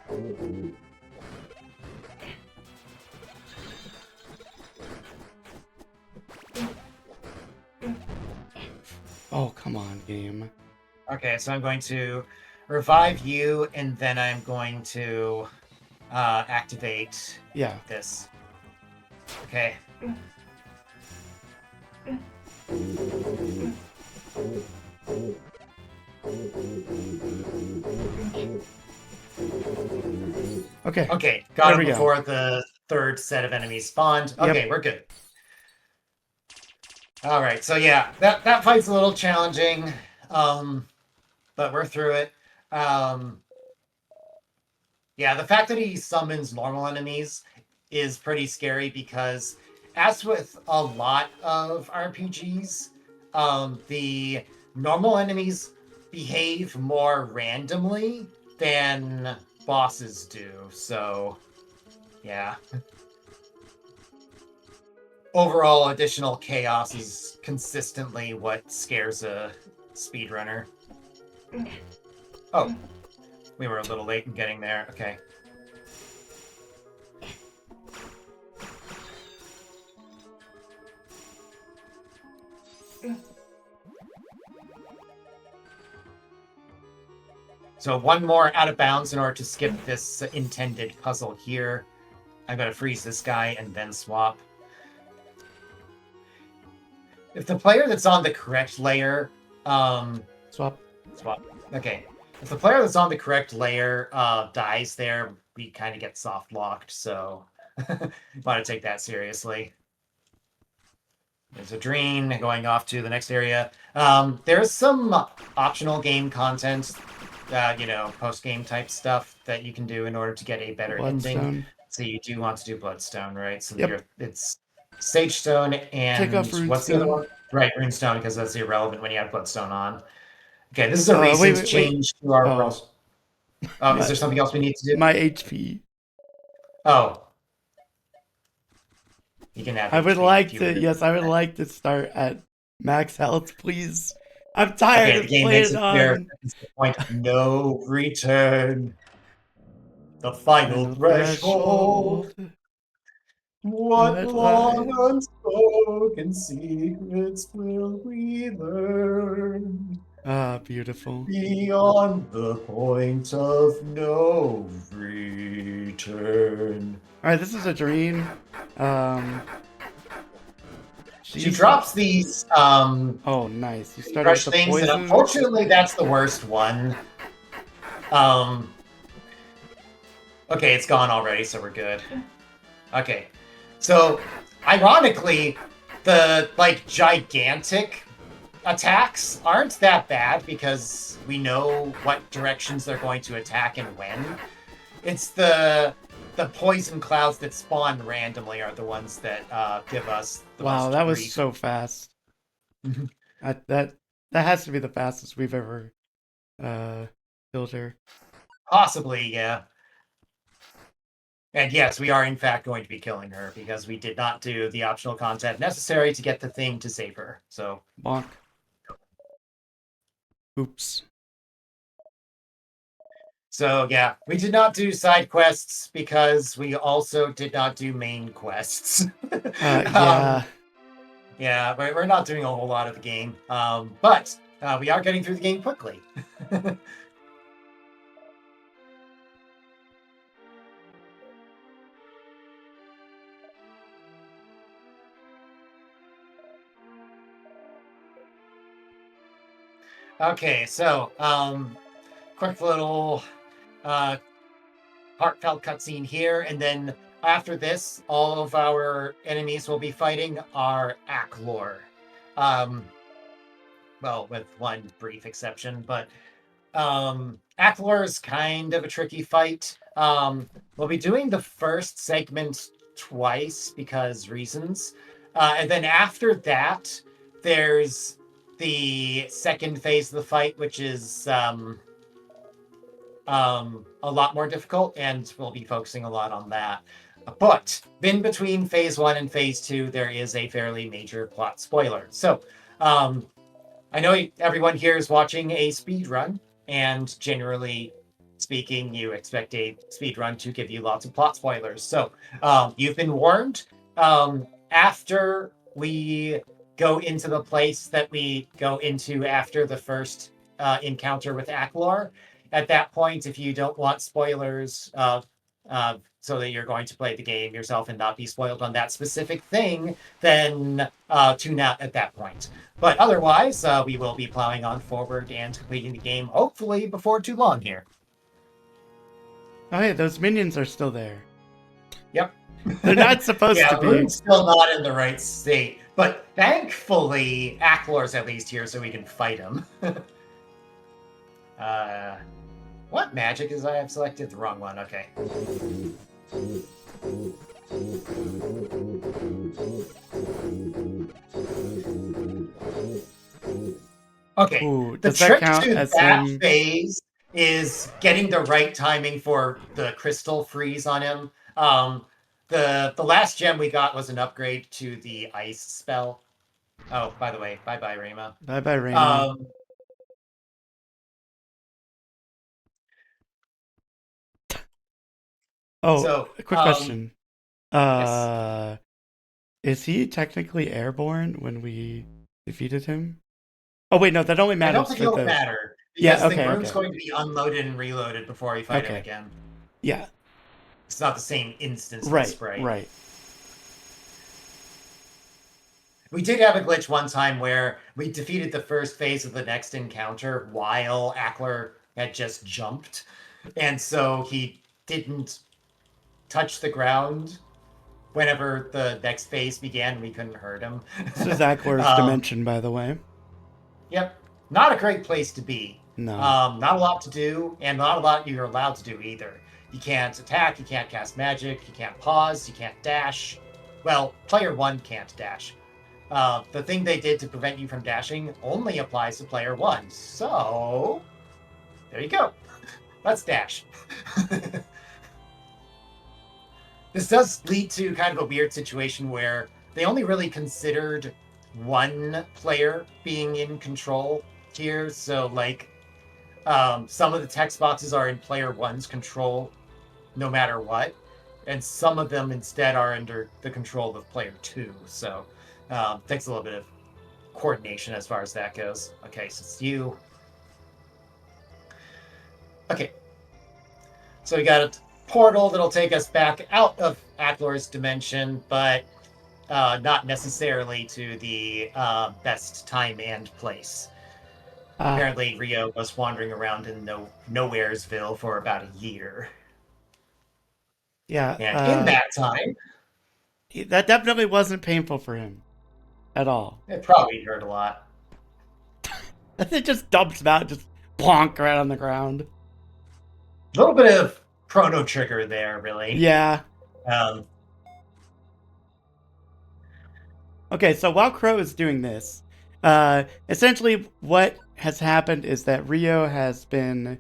Oh, come on, game. Okay, so I'm going to revive you, and then I'm going to activate this. Okay. Okay. Okay, got him before the third set of enemies spawned. Okay, we're good. All right, so yeah, that fight's a little challenging, but we're through it. Yeah, the fact that he summons normal enemies is pretty scary because, as with a lot of RPGs, the normal enemies behave more randomly than bosses do, so yeah. Overall, additional chaos is consistently what scares a speedrunner. Oh, we were a little late in getting there. Okay. So one more out of bounds in order to skip this intended puzzle here. I'm going to freeze this guy and then swap. If the player that's on the correct layer... Swap. Okay. If the player that's on the correct layer dies there, we kind of get soft locked, so want to take that seriously. There's a dream going off to the next area. There's some optional game content, post-game type stuff that you can do in order to get a better ending. So you do want to do Bloodstone, right? So it's Sagestone and what's the other one? Right, Runestone, because that's irrelevant when you have Bloodstone on. Okay, this is a recent change to our rules. Oh, is there something else we need to do? My HP. Oh. You can have I would like to start at max health, please. I'm tired of playing on. It's the point of no return. The final threshold. What long unspoken secrets will we learn? Ah, beautiful. Beyond the point of no return. Alright, this is a dream. She drops these oh, nice. You started with the things, poison. and unfortunately that's the worst one. Okay, it's gone already, so we're good. Okay. So, ironically, the gigantic attacks aren't that bad because we know what directions they're going to attack and when. It's the poison clouds that spawn randomly are the ones that give us the most that was grief. so fast. that has to be the fastest we've ever killed her. Possibly, yeah. And yes, we are in fact going to be killing her because we did not do the optional content necessary to get the thing to save her. So bonk. Oops. So yeah, we did not do side quests because we also did not do main quests. Yeah. Yeah, we're not doing a whole lot of the game, but we are getting through the game quickly. Okay, so quick little heartfelt cutscene here, and then after this, all of our enemies will be fighting our Aclor. Well, with one brief exception, but Aclor is kind of a tricky fight. We'll be doing the first segment twice because reasons. And then after that, there's the second phase of the fight, which is a lot more difficult, and we'll be focusing a lot on that. But in between phase 1 and phase 2, there is a fairly major plot spoiler. So I know everyone here is watching a speedrun, and generally speaking, you expect a speedrun to give you lots of plot spoilers. So you've been warned. After we go into the place that we go into after the first encounter with Aclor, at that point, if you don't want spoilers, so that you're going to play the game yourself and not be spoiled on that specific thing, then tune out at that point. But otherwise, we will be plowing on forward and completing the game, hopefully before too long here. Oh, hey, those minions are still there. Yep. They're not supposed to be. We're still not in the right state. But thankfully, Aclor's at least here so we can fight him. What magic is I have selected? The wrong one. Okay. Okay. Ooh, the trick to that phase is getting the right timing for the crystal freeze on him. The last gem we got was an upgrade to the ice spell. Oh, by the way, bye-bye, Rima. Bye bye, Raima. Um, Oh, so, a quick question. yes. Uh, is he technically airborne when we defeated him? Oh wait, no, that only I don't matters think for it'll the. matter, Yeah. because the Okay. groom's Okay. going to be unloaded and reloaded before we fight him Okay. again. Yeah. It's not the same instance of the Right. sprite. Right. We did have a glitch one time where we defeated the first phase of the next encounter while Ackler had just jumped. And so he didn't touch the ground whenever the next phase began. We couldn't hurt him. This is Acklar's um, dimension, by the way. yep. Not a great place to be. No. Not a lot to do, and not a lot you're allowed to do either. You can't attack, you can't cast magic, you can't pause, you can't dash. Well, player one can't dash. The thing they did to prevent you from dashing only applies to player one. So, there you go. Let's dash. This does lead to kind of a weird situation where they only really considered one player being in control here. So, like, some of the text boxes are in player one's control no matter what, and some of them instead are under the control of player two. So, takes a little bit of coordination as far as that goes. Okay, so it's you. Okay, so we got a portal that'll take us back out of Acklar's dimension, but not necessarily to the best time and place. Ah. Apparently, Rio was wandering around in Nowheresville for about a year. Yeah. And in that time, That definitely wasn't painful for him at all. it probably hurt a lot. It just dumps him out, just plonk right on the ground. A little bit of Chrono Trigger there, really. Yeah. Um, Okay, so while Crow is doing this, essentially what has happened is that Rio has been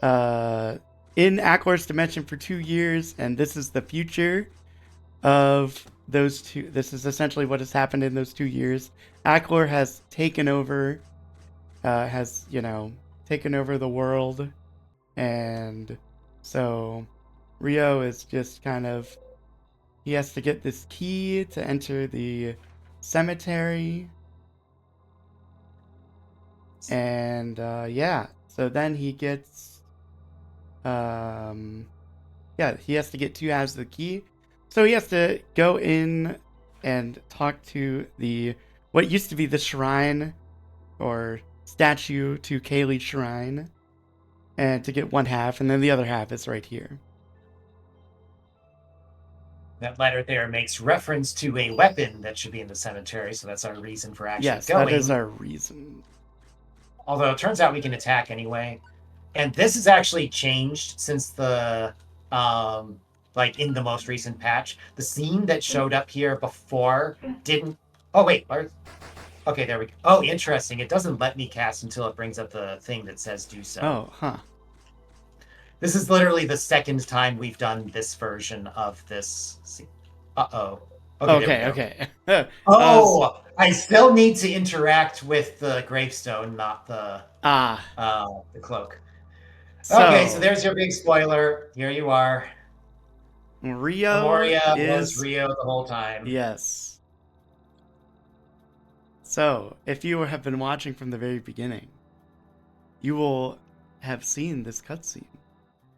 in Acklar's dimension for 2 years, and this is the future of those two. This is essentially what has happened in those 2 years. Acklar has taken over, taken over the world, and so Rio is just kind of he has to get this key to enter the cemetery. And yeah, so then he gets, yeah, he has to get 2 halves of the key. So he has to go in and talk to what used to be the shrine or statue to Kaylee Shrine, and to get 1/2, and then the other half is right here. that letter there makes reference to a weapon that should be in the cemetery, so that's our reason for actually Yes, going. that is our reason. Although it turns out we can attack anyway. And this has actually changed since the like in the most recent patch. The scene that showed up here before didn't. Oh wait, okay, there we go. Oh, interesting. It doesn't let me cast until it brings up the thing that says do so. Oh, huh. This is literally the second time we've done this version of this. Uh-oh. Okay. Oh, I still need to interact with the gravestone, not the cloak. Okay, so there's your big spoiler. Here you are. Rio Memoria was is Rio the whole time. yes. So, if you have been watching from the very beginning, you will have seen this cutscene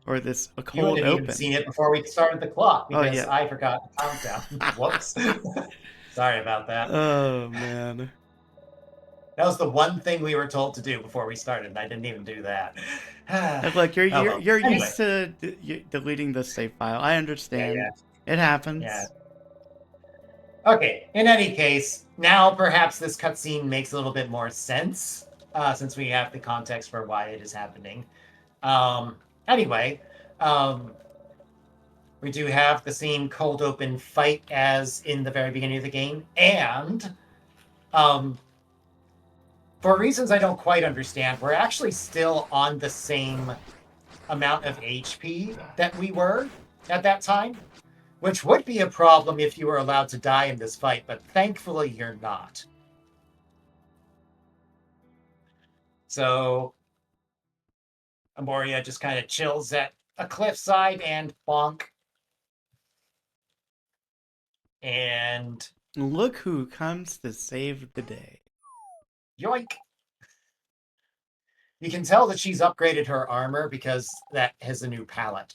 or this You cold hadn't open. even seen it before we started the clock because yeah. I forgot the countdown. Whoops. Sorry about that. Oh man. That was the one thing we were told to do before we started, and I didn't even do that. Look, you're Anyway. used to deleting the save file. I understand. Yeah. It happens. Yeah. Okay, in any case, now perhaps this cutscene makes a little bit more sense, since we have the context for why it is happening. Anyway, we do have the same cold open fight as in the very beginning of the game, and for reasons I don't quite understand, we're actually still on the same amount of HP that we were at that time, which would be a problem if you were allowed to die in this fight, but thankfully you're not. So Amoria just kind of chills at a cliffside and bonk. And Look who comes to save the day. yoink. You can tell that she's upgraded her armor because that has a new palette.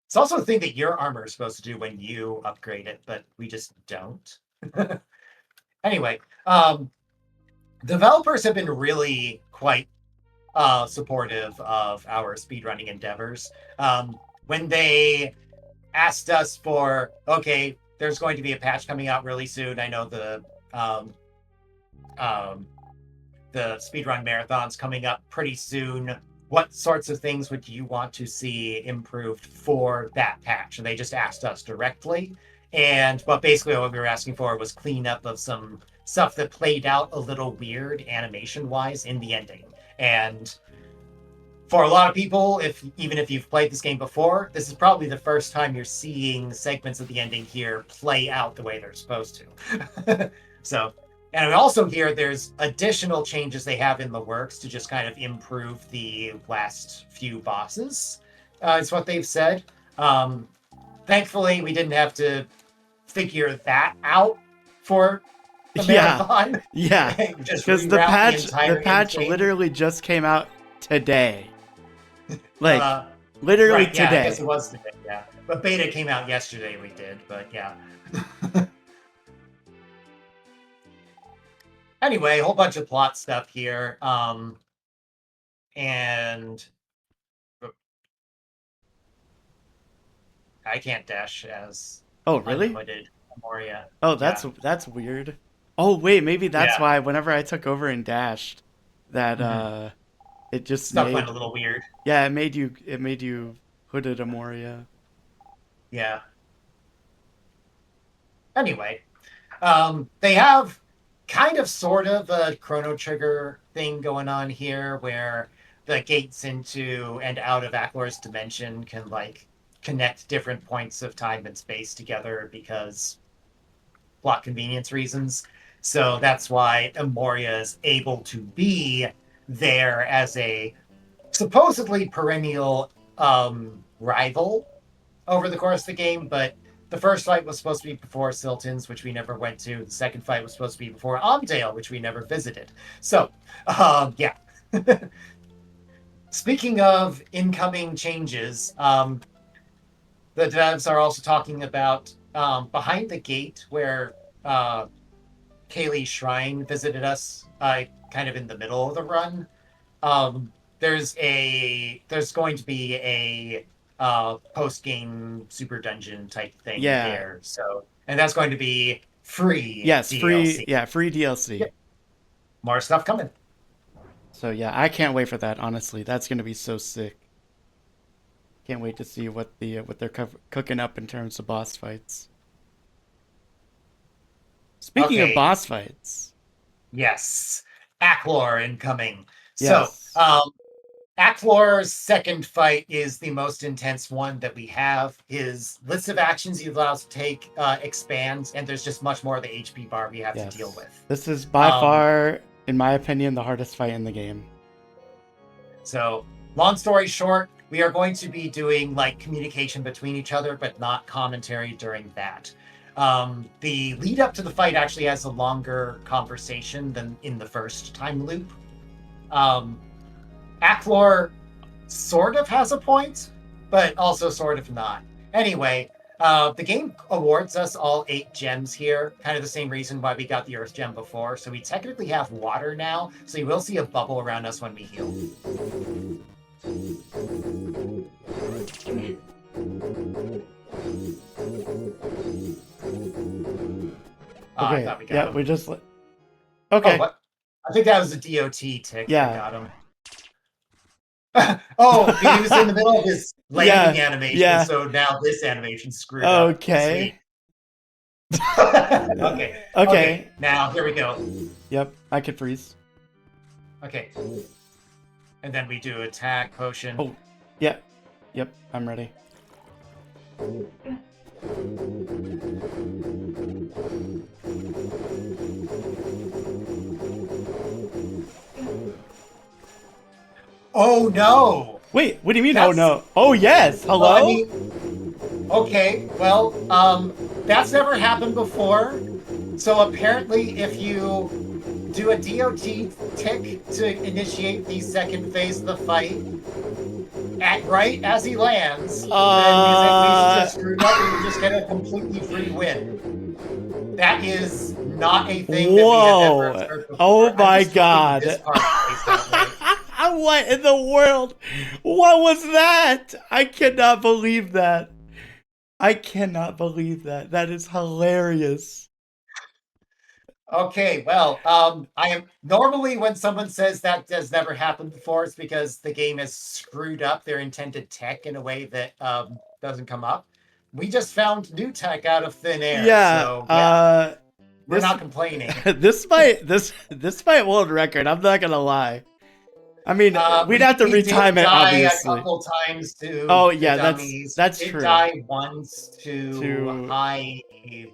It's also a thing that your armor is supposed to do when you upgrade it, but we just don't. Anyway, developers have been really quite supportive of our speedrunning endeavors. When they asked us for, okay, there's going to be a patch coming out really soon. I know the speedrun marathon's coming up pretty soon. What sorts of things would you want to see improved for that patch? And they just asked us directly. And basically what we were asking for was cleanup of some stuff that played out a little weird animation-wise in the ending. And for a lot of people, even if you've played this game before, this is probably the first time you're seeing segments of the ending here play out the way they're supposed to. So, and I also hear there's additional changes they have in the works to just kind of improve the last few bosses, is what they've said. Thankfully, we didn't have to figure that out for the marathon. Yeah, because the patch literally just came out today. Like, literally right, today. Yeah, I guess it was today, yeah. But beta came out yesterday, we did, but yeah. Anyway, a whole bunch of plot stuff here. And I can't dash as unhooded Amoria. Oh, that's weird. Oh wait, maybe that's why whenever I took over and dashed, that it just stuff went a little weird. Yeah, it made you hooded Amoria. Yeah. Anyway, they have kind of sort of a Chrono Trigger thing going on here where the gates into and out of Aklor's dimension can like connect different points of time and space together because plot convenience reasons. So that's why Amoria is able to be there as a supposedly perennial rival over the course of the game, but the first fight was supposed to be before Siltons, which we never went to. The second fight was supposed to be before Amdale, which we never visited. So, yeah. Speaking of incoming changes, the devs are also talking about behind the gate where Kaylee's Shrine visited us, kind of in the middle of the run. There's going to be a post-game super dungeon type thing there. So, and that's going to be free. Yes, DLC. Free DLC. Yep. More stuff coming. So yeah, I can't wait for that. Honestly, that's gonna be so sick. Can't wait to see what they're cooking up in terms of boss fights. Speaking of boss fights, yes, Aklor incoming. Yes. So, Aklor's second fight is the most intense one that we have. His list of actions he allows to take expands, and there's just much more of the HP bar we have to deal with. This is by far, in my opinion, the hardest fight in the game. So, long story short, we are going to be doing like communication between each other, but not commentary during that. The lead up to the fight actually has a longer conversation than in the first time loop. Aklor sort of has a point, but also sort of not. Anyway, the game awards us all 8 gems here, kind of the same reason why we got the Earth Gem before. So we technically have water now, so you will see a bubble around us when we heal. Okay, I thought we got him. we just... Okay. Oh, what? I think that was a DOT tick. Yeah. I got him. Oh, he was in the middle of his landing animation, so now this animation's screwed up. Okay. Okay. Now, here we go. Yep, I can freeze. Okay. And then we do attack, potion. Oh, yeah. Yep, I'm ready. Oh no! Wait, what do you mean? That's- Oh no! Oh yes! Hello? Well, I mean, okay, well, that's never happened before. So apparently, if you do a DOT tick to initiate the second phase of the fight, right as he lands, then his animations are screwed up and you just get a completely free win. That is not a thing that we have ever Whoa! observed before. Oh my I'm just hoping god! this part plays out right. What in the world? What was that? I cannot believe that. I cannot believe that. That is hilarious. Okay, well, I am normally when someone says that has never happened before, it's because the game has screwed up their intended tech in a way that doesn't come up. We just found new tech out of thin air, Yeah. so yeah, we're This, not complaining. this might world record. I'm not gonna lie. I mean, we'd have to we retime did it, die obviously. a couple times to Oh the yeah, dummies. that's Did true. die once to To- high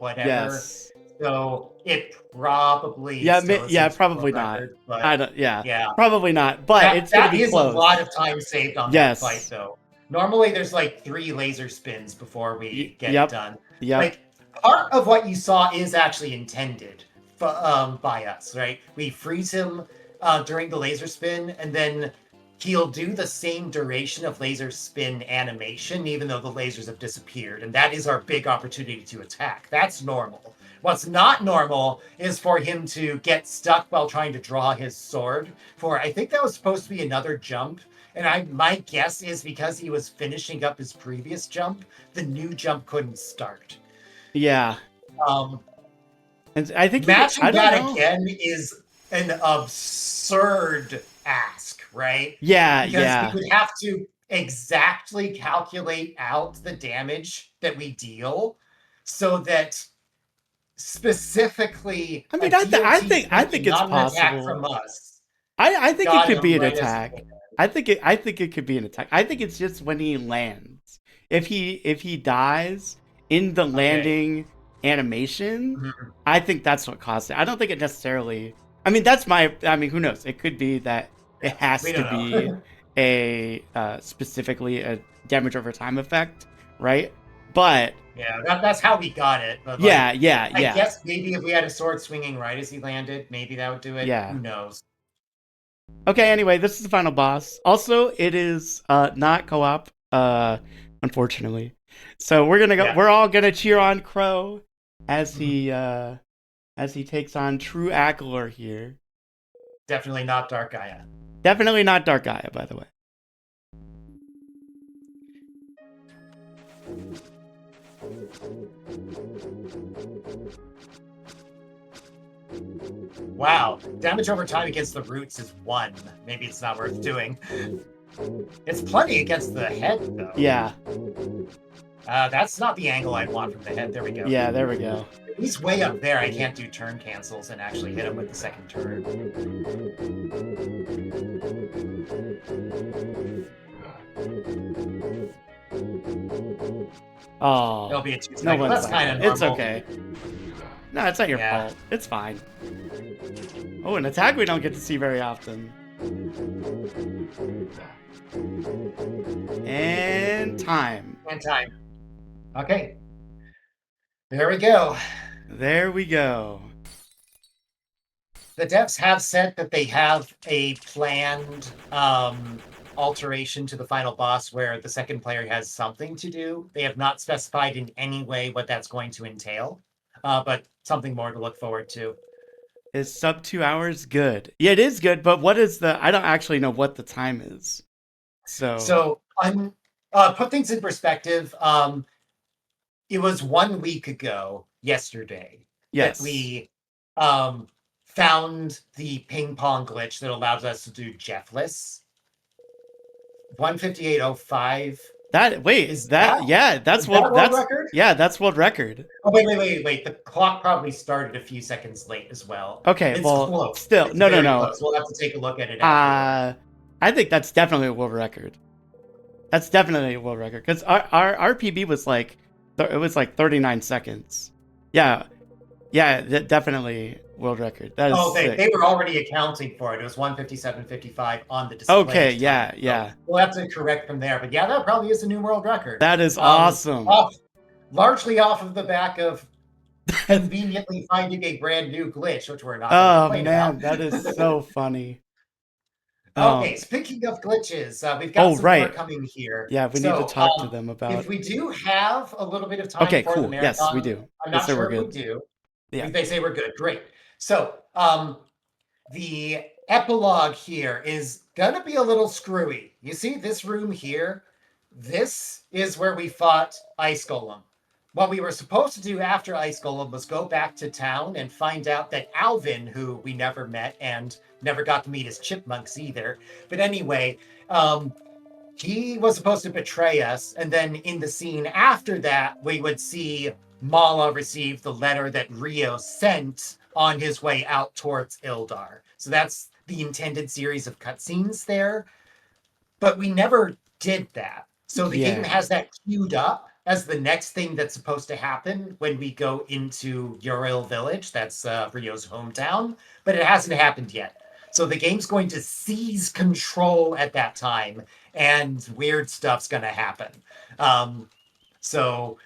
whatever. Yes. So it probably Yeah. still Yeah. isn't Probably world not. record, but I don't. Yeah. yeah. Probably not. But it's gonna That be is close. a lot of time saved on Yes. that fight, though. Normally, there's like 3 laser spins before we get Yep. it done. Yep. Like part of what you saw is actually intended by us, right? We freeze him during the laser spin, and then he'll do the same duration of laser spin animation, even though the lasers have disappeared, and that is our big opportunity to attack. That's normal. What's not normal is for him to get stuck while trying to draw his sword. For I think that was supposed to be another jump, and my guess is because he was finishing up his previous jump, the new jump couldn't start. Yeah. And I think Matching I don't that know. again is an absurd ask, right? Yeah. Because Yeah. we would have to exactly calculate out the damage that we deal so that specifically I mean, a I DOT think it's not an attack possible. from us. I think it Got could him be an right as he attack. landed. I think it could be an attack. I think it's just when he lands. If he dies in the landing animation, Mhm. I think that's what caused it. I don't think it necessarily. I mean, that's my. I mean, who knows? It could be that it has We to don't be know. a specifically a damage over time effect, right? But Yeah, that's how we got it. But yeah, like, yeah, I yeah, guess maybe if we had a sword swinging right as he landed, maybe that would do it. Yeah. Who knows? Okay, anyway, this is the final boss. Also, it is not co-op, unfortunately. So we're gonna go. Yeah. We're all gonna cheer on Crow as he takes on True Ackler here. Definitely not Dark Gaia. Definitely not Dark Gaia, by the way. Wow, damage over time against the roots is 1. Maybe it's not worth doing. It's plenty against the head, though. Yeah, That's not the angle I want from the head. There we go. yeah, there we go. He's way up there. I can't do turn cancels and actually hit him with the second turn. Oh, It'll be a 2 no cycle. one's That's kind of like, normal. it's okay. No, it's not your Yeah. fault. It's fine. Oh, an attack we don't get to see very often. And time. And time. Okay. There we go. There we go. The devs have said that they have a planned alteration to the final boss where the second player has something to do. They have not specified in any way what that's going to entail, but something more to look forward to. Is sub 2 hours good? Yeah, it is good, but what is the... I don't actually know what the time is. So Put things in perspective. It was 1 week ago, yesterday, yes. that we found the ping pong glitch that allows us to do Jeffless. 158.05. Is that yeah, that's world record? Yeah, that's world record. Oh, wait. The clock probably started a few seconds late as well. Okay, It's well, close. still, It's no. close. We'll have to take a look at it after. I think that's definitely a world record. That's definitely a world record because our PB was like, it was like 39 seconds. Yeah, definitely. world record. That is Oh, sick. they were already accounting for it. It was 157.55 on the display. Okay, at the time. yeah, yeah. So we'll have to correct from there. But yeah, that probably is a new world record. That is awesome. Largely off of the back of conveniently finding a brand new glitch, which we're not going to Oh complain about. man, that is so funny. Okay, speaking of glitches, we've got Oh some more right. coming here. Yeah, we need to So, talk to them if about. we do have a little bit of time Okay, for the cool. Yes, we marathon, do. I'm They not say we're sure if we good. do. Yeah. If they say we're good, great. So, the epilogue here is gonna be a little screwy. You see this room here? This is where we fought Ice Golem. What we were supposed to do after Ice Golem was go back to town and find out that Alvin, who we never met and never got to meet his chipmunks either. But anyway, he was supposed to betray us, and then in the scene after that, we would see Mala receive the letter that Rio sent on his way out towards Ildar. So that's the intended series of cutscenes there. But we never did that. So the game Yeah. has that queued up as the next thing that's supposed to happen when we go into Uriel Village. That's Rio's hometown, but it hasn't happened yet. So the game's going to seize control at that time, and weird stuff's going to happen. So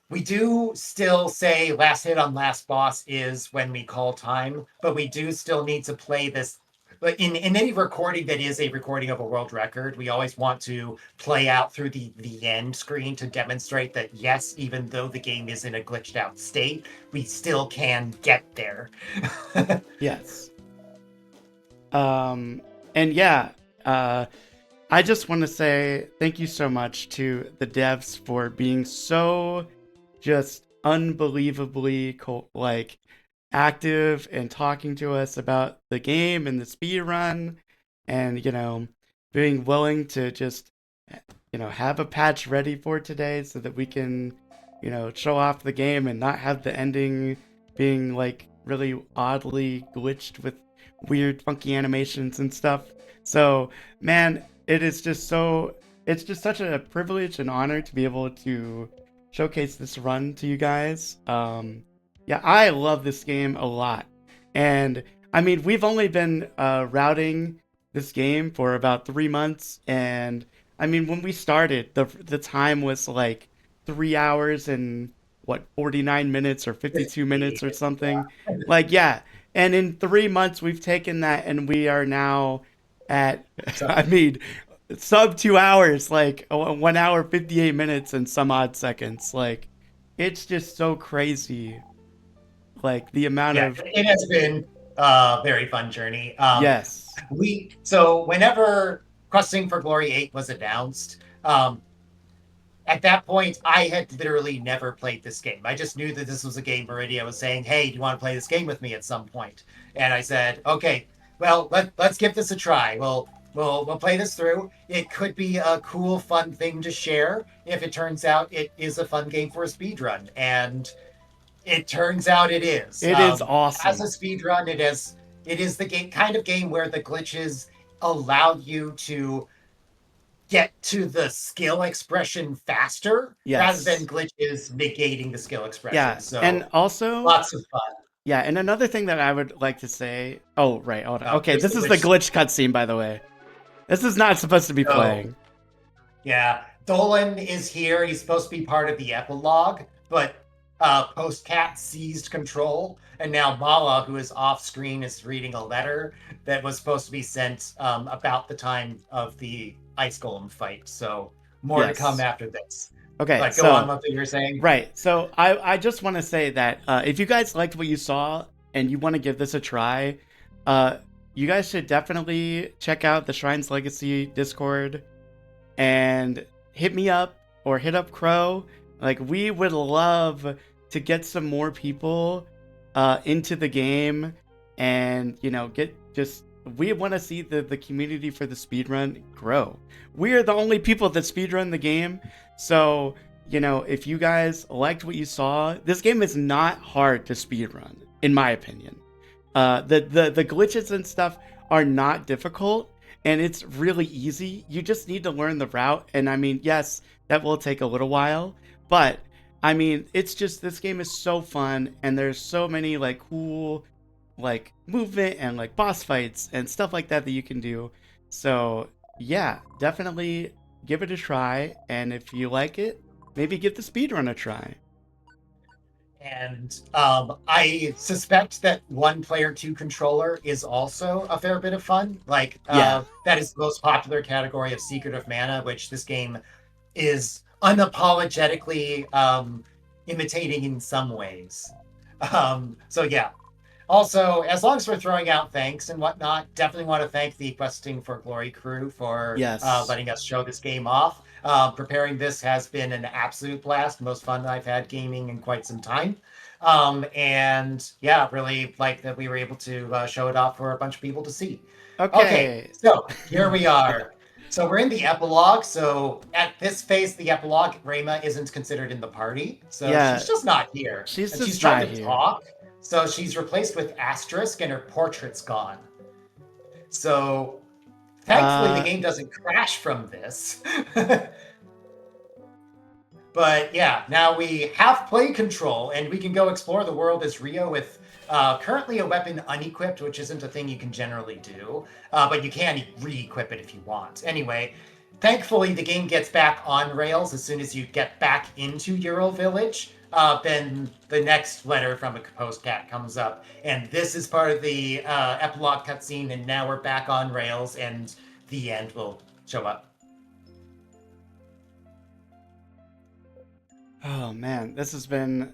we do still say last hit on last boss is when we call time, but we do still need to play this. But in any recording that is a recording of a world record, we always want to play out through the end screen to demonstrate that, yes, even though the game is in a glitched out state, we still can get there. Yes. And yeah, I just want to say thank you so much to the devs for being so just unbelievably active and talking to us about the game and the speed run, and being willing to just have a patch ready for today so that we can show off the game and not have the ending being like really oddly glitched with weird funky animations and stuff. So man, it's just such a privilege and honor to be able to showcase this run to you guys. Yeah, I love this game a lot. And I mean, we've only been routing this game for about 3 months. And I mean, when we started, the time was like 3 hours and 49 minutes or 52 minutes or something. Like, yeah. And in 3 months, we've taken that and we are now at, I mean, sub 2 hours, like 1 hour, 58 minutes and some odd seconds. Like, it's just so crazy. Like, the amount Yeah, of. it has been a very fun journey. Yes. So whenever Questing for Glory 8 was announced, at that point, I had literally never played this game. I just knew that this was a game Miridia was saying, hey, do you want to play this game with me at some point? And I said, okay, well, let's give this a try. We'll play this through. It could be a cool, fun thing to share if it turns out it is a fun game for a speedrun. And it turns out it is. It is As a awesome. speedrun, it is the kind of game where the glitches allow you to get to the skill expression faster rather than Yes. glitches negating the skill expression. Yeah. So And also, lots of fun. yeah, and another thing that I would like to say. Oh, right. Hold on. Okay, Here's this the is the glitch. glitch cutscene, by the way. This is not supposed to be So playing. yeah, Dolan is here. He's supposed to be part of the epilogue, but Postcat seized control, and now Mala, who is off screen, is reading a letter that was supposed to be sent about the time of the Ice Golem fight. So more to come Yes. after this. Okay, But go on, so. what you were saying. Right. So I just want to say that if you guys liked what you saw and you want to give this a try, you guys should definitely check out the Shrines Legacy Discord and hit me up or hit up Crow. Like, we would love to get some more people into the game and, get just. We want to see the community for the speedrun grow. We are the only people that speedrun the game. So, if you guys liked what you saw, this game is not hard to speedrun, in my opinion. The glitches and stuff are not difficult, and it's really easy. You just need to learn the route, and I mean, yes, that will take a little while, but I mean, it's just, this game is so fun, and there's so many like cool like movement and like boss fights and stuff like that that you can do. So yeah, definitely give it a try, and if you like it, maybe give the speedrun a try. And I suspect that one player, two controller is also a fair bit of fun. Like, Yeah. that is the most popular category of Secret of Mana, which this game is unapologetically imitating in some ways. So, yeah. Also, as long as we're throwing out thanks and whatnot, definitely want to thank the Questing for Glory crew for Yes. letting us show this game off. Preparing this has been an absolute blast, most fun I've had gaming in quite some time. And yeah, really like that we were able to show it off for a bunch of people to see. Okay, Okay. so here we are. So we're in the epilogue. So at this phase, the epilogue, Rayma isn't considered in the party. So Yeah, she's just not here. she's And she's just trying not to here. talk. So she's replaced with asterisk and her portrait's gone. So thankfully the Uh, game doesn't crash from this. But yeah, now we have play control and we can go explore the world as Rio with currently a weapon unequipped, which isn't a thing you can generally do, but you can re-equip it if you want. Anyway, thankfully the game gets back on rails as soon as you get back into Euro Village. Then the next letter from a composed cat comes up, and this is part of the epilogue cutscene, and now we're back on rails, and the end will show up. oh man, this has been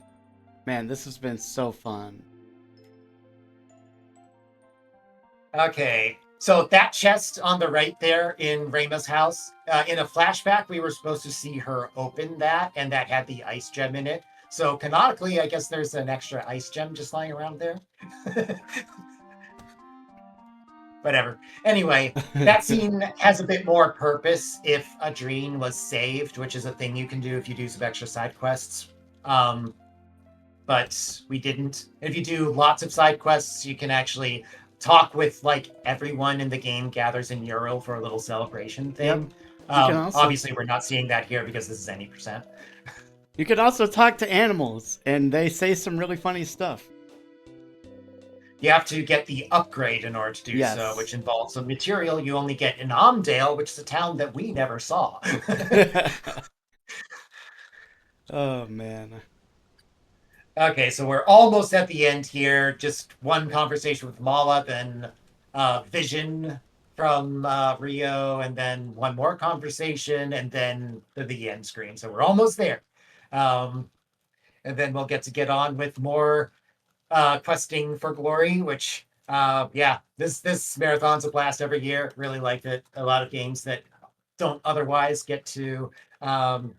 so fun. Okay. So that chest on the right there in Rayma's house, in a flashback, we were supposed to see her open that, and that had the ice gem in it. So canonically, I guess there's an extra ice gem just lying around there. Whatever. Anyway, that scene has a bit more purpose if a dream was saved, which is a thing you can do if you do some extra side quests. Um, but we didn't. If you do lots of side quests, you can actually talk with like everyone in the game gathers in Ural for a little celebration Yep. thing. You can also Obviously, we're not seeing that here because this is any percent. you can also talk to animals, and they say some really funny stuff. You have to get the upgrade in order to do so, Yes. which involves some material you only get in Amdale, which is a town that we never saw. Oh man. Okay, so we're almost at the end here. Just one conversation with Mala, then vision from Rio, and then one more conversation, and then the end screen. So we're almost there. Um, and then we'll get on with more questing for glory, which yeah, this marathon's a blast every year. Really liked it. A lot of games that don't otherwise get to um,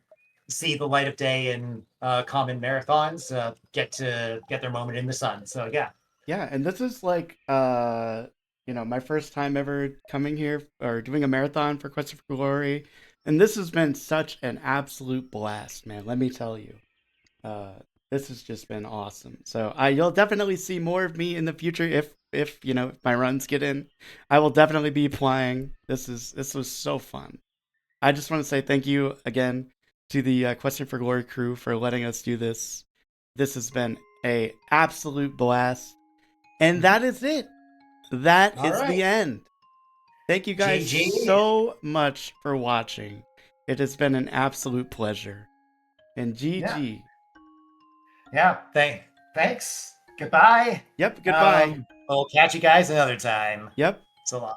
see the light of day in common marathons get their moment in the sun. So yeah. Yeah, and this is like my first time ever coming here or doing a marathon for Quest for Glory. And this has been such an absolute blast, man. Let me tell you. Uh this has just been awesome. So you'll definitely see more of me in the future if my runs get in. I will definitely be playing. This was so fun. I just want to say thank you again to the Question for Glory crew for letting us do this. This has been a absolute blast. And that is it. That All is the right. end. Thank you guys GG. so much for watching. It has been an absolute pleasure. And Yeah. GG. Yeah. Thanks. Goodbye. Yep, goodbye. We'll catch you guys another time. Yep. So long.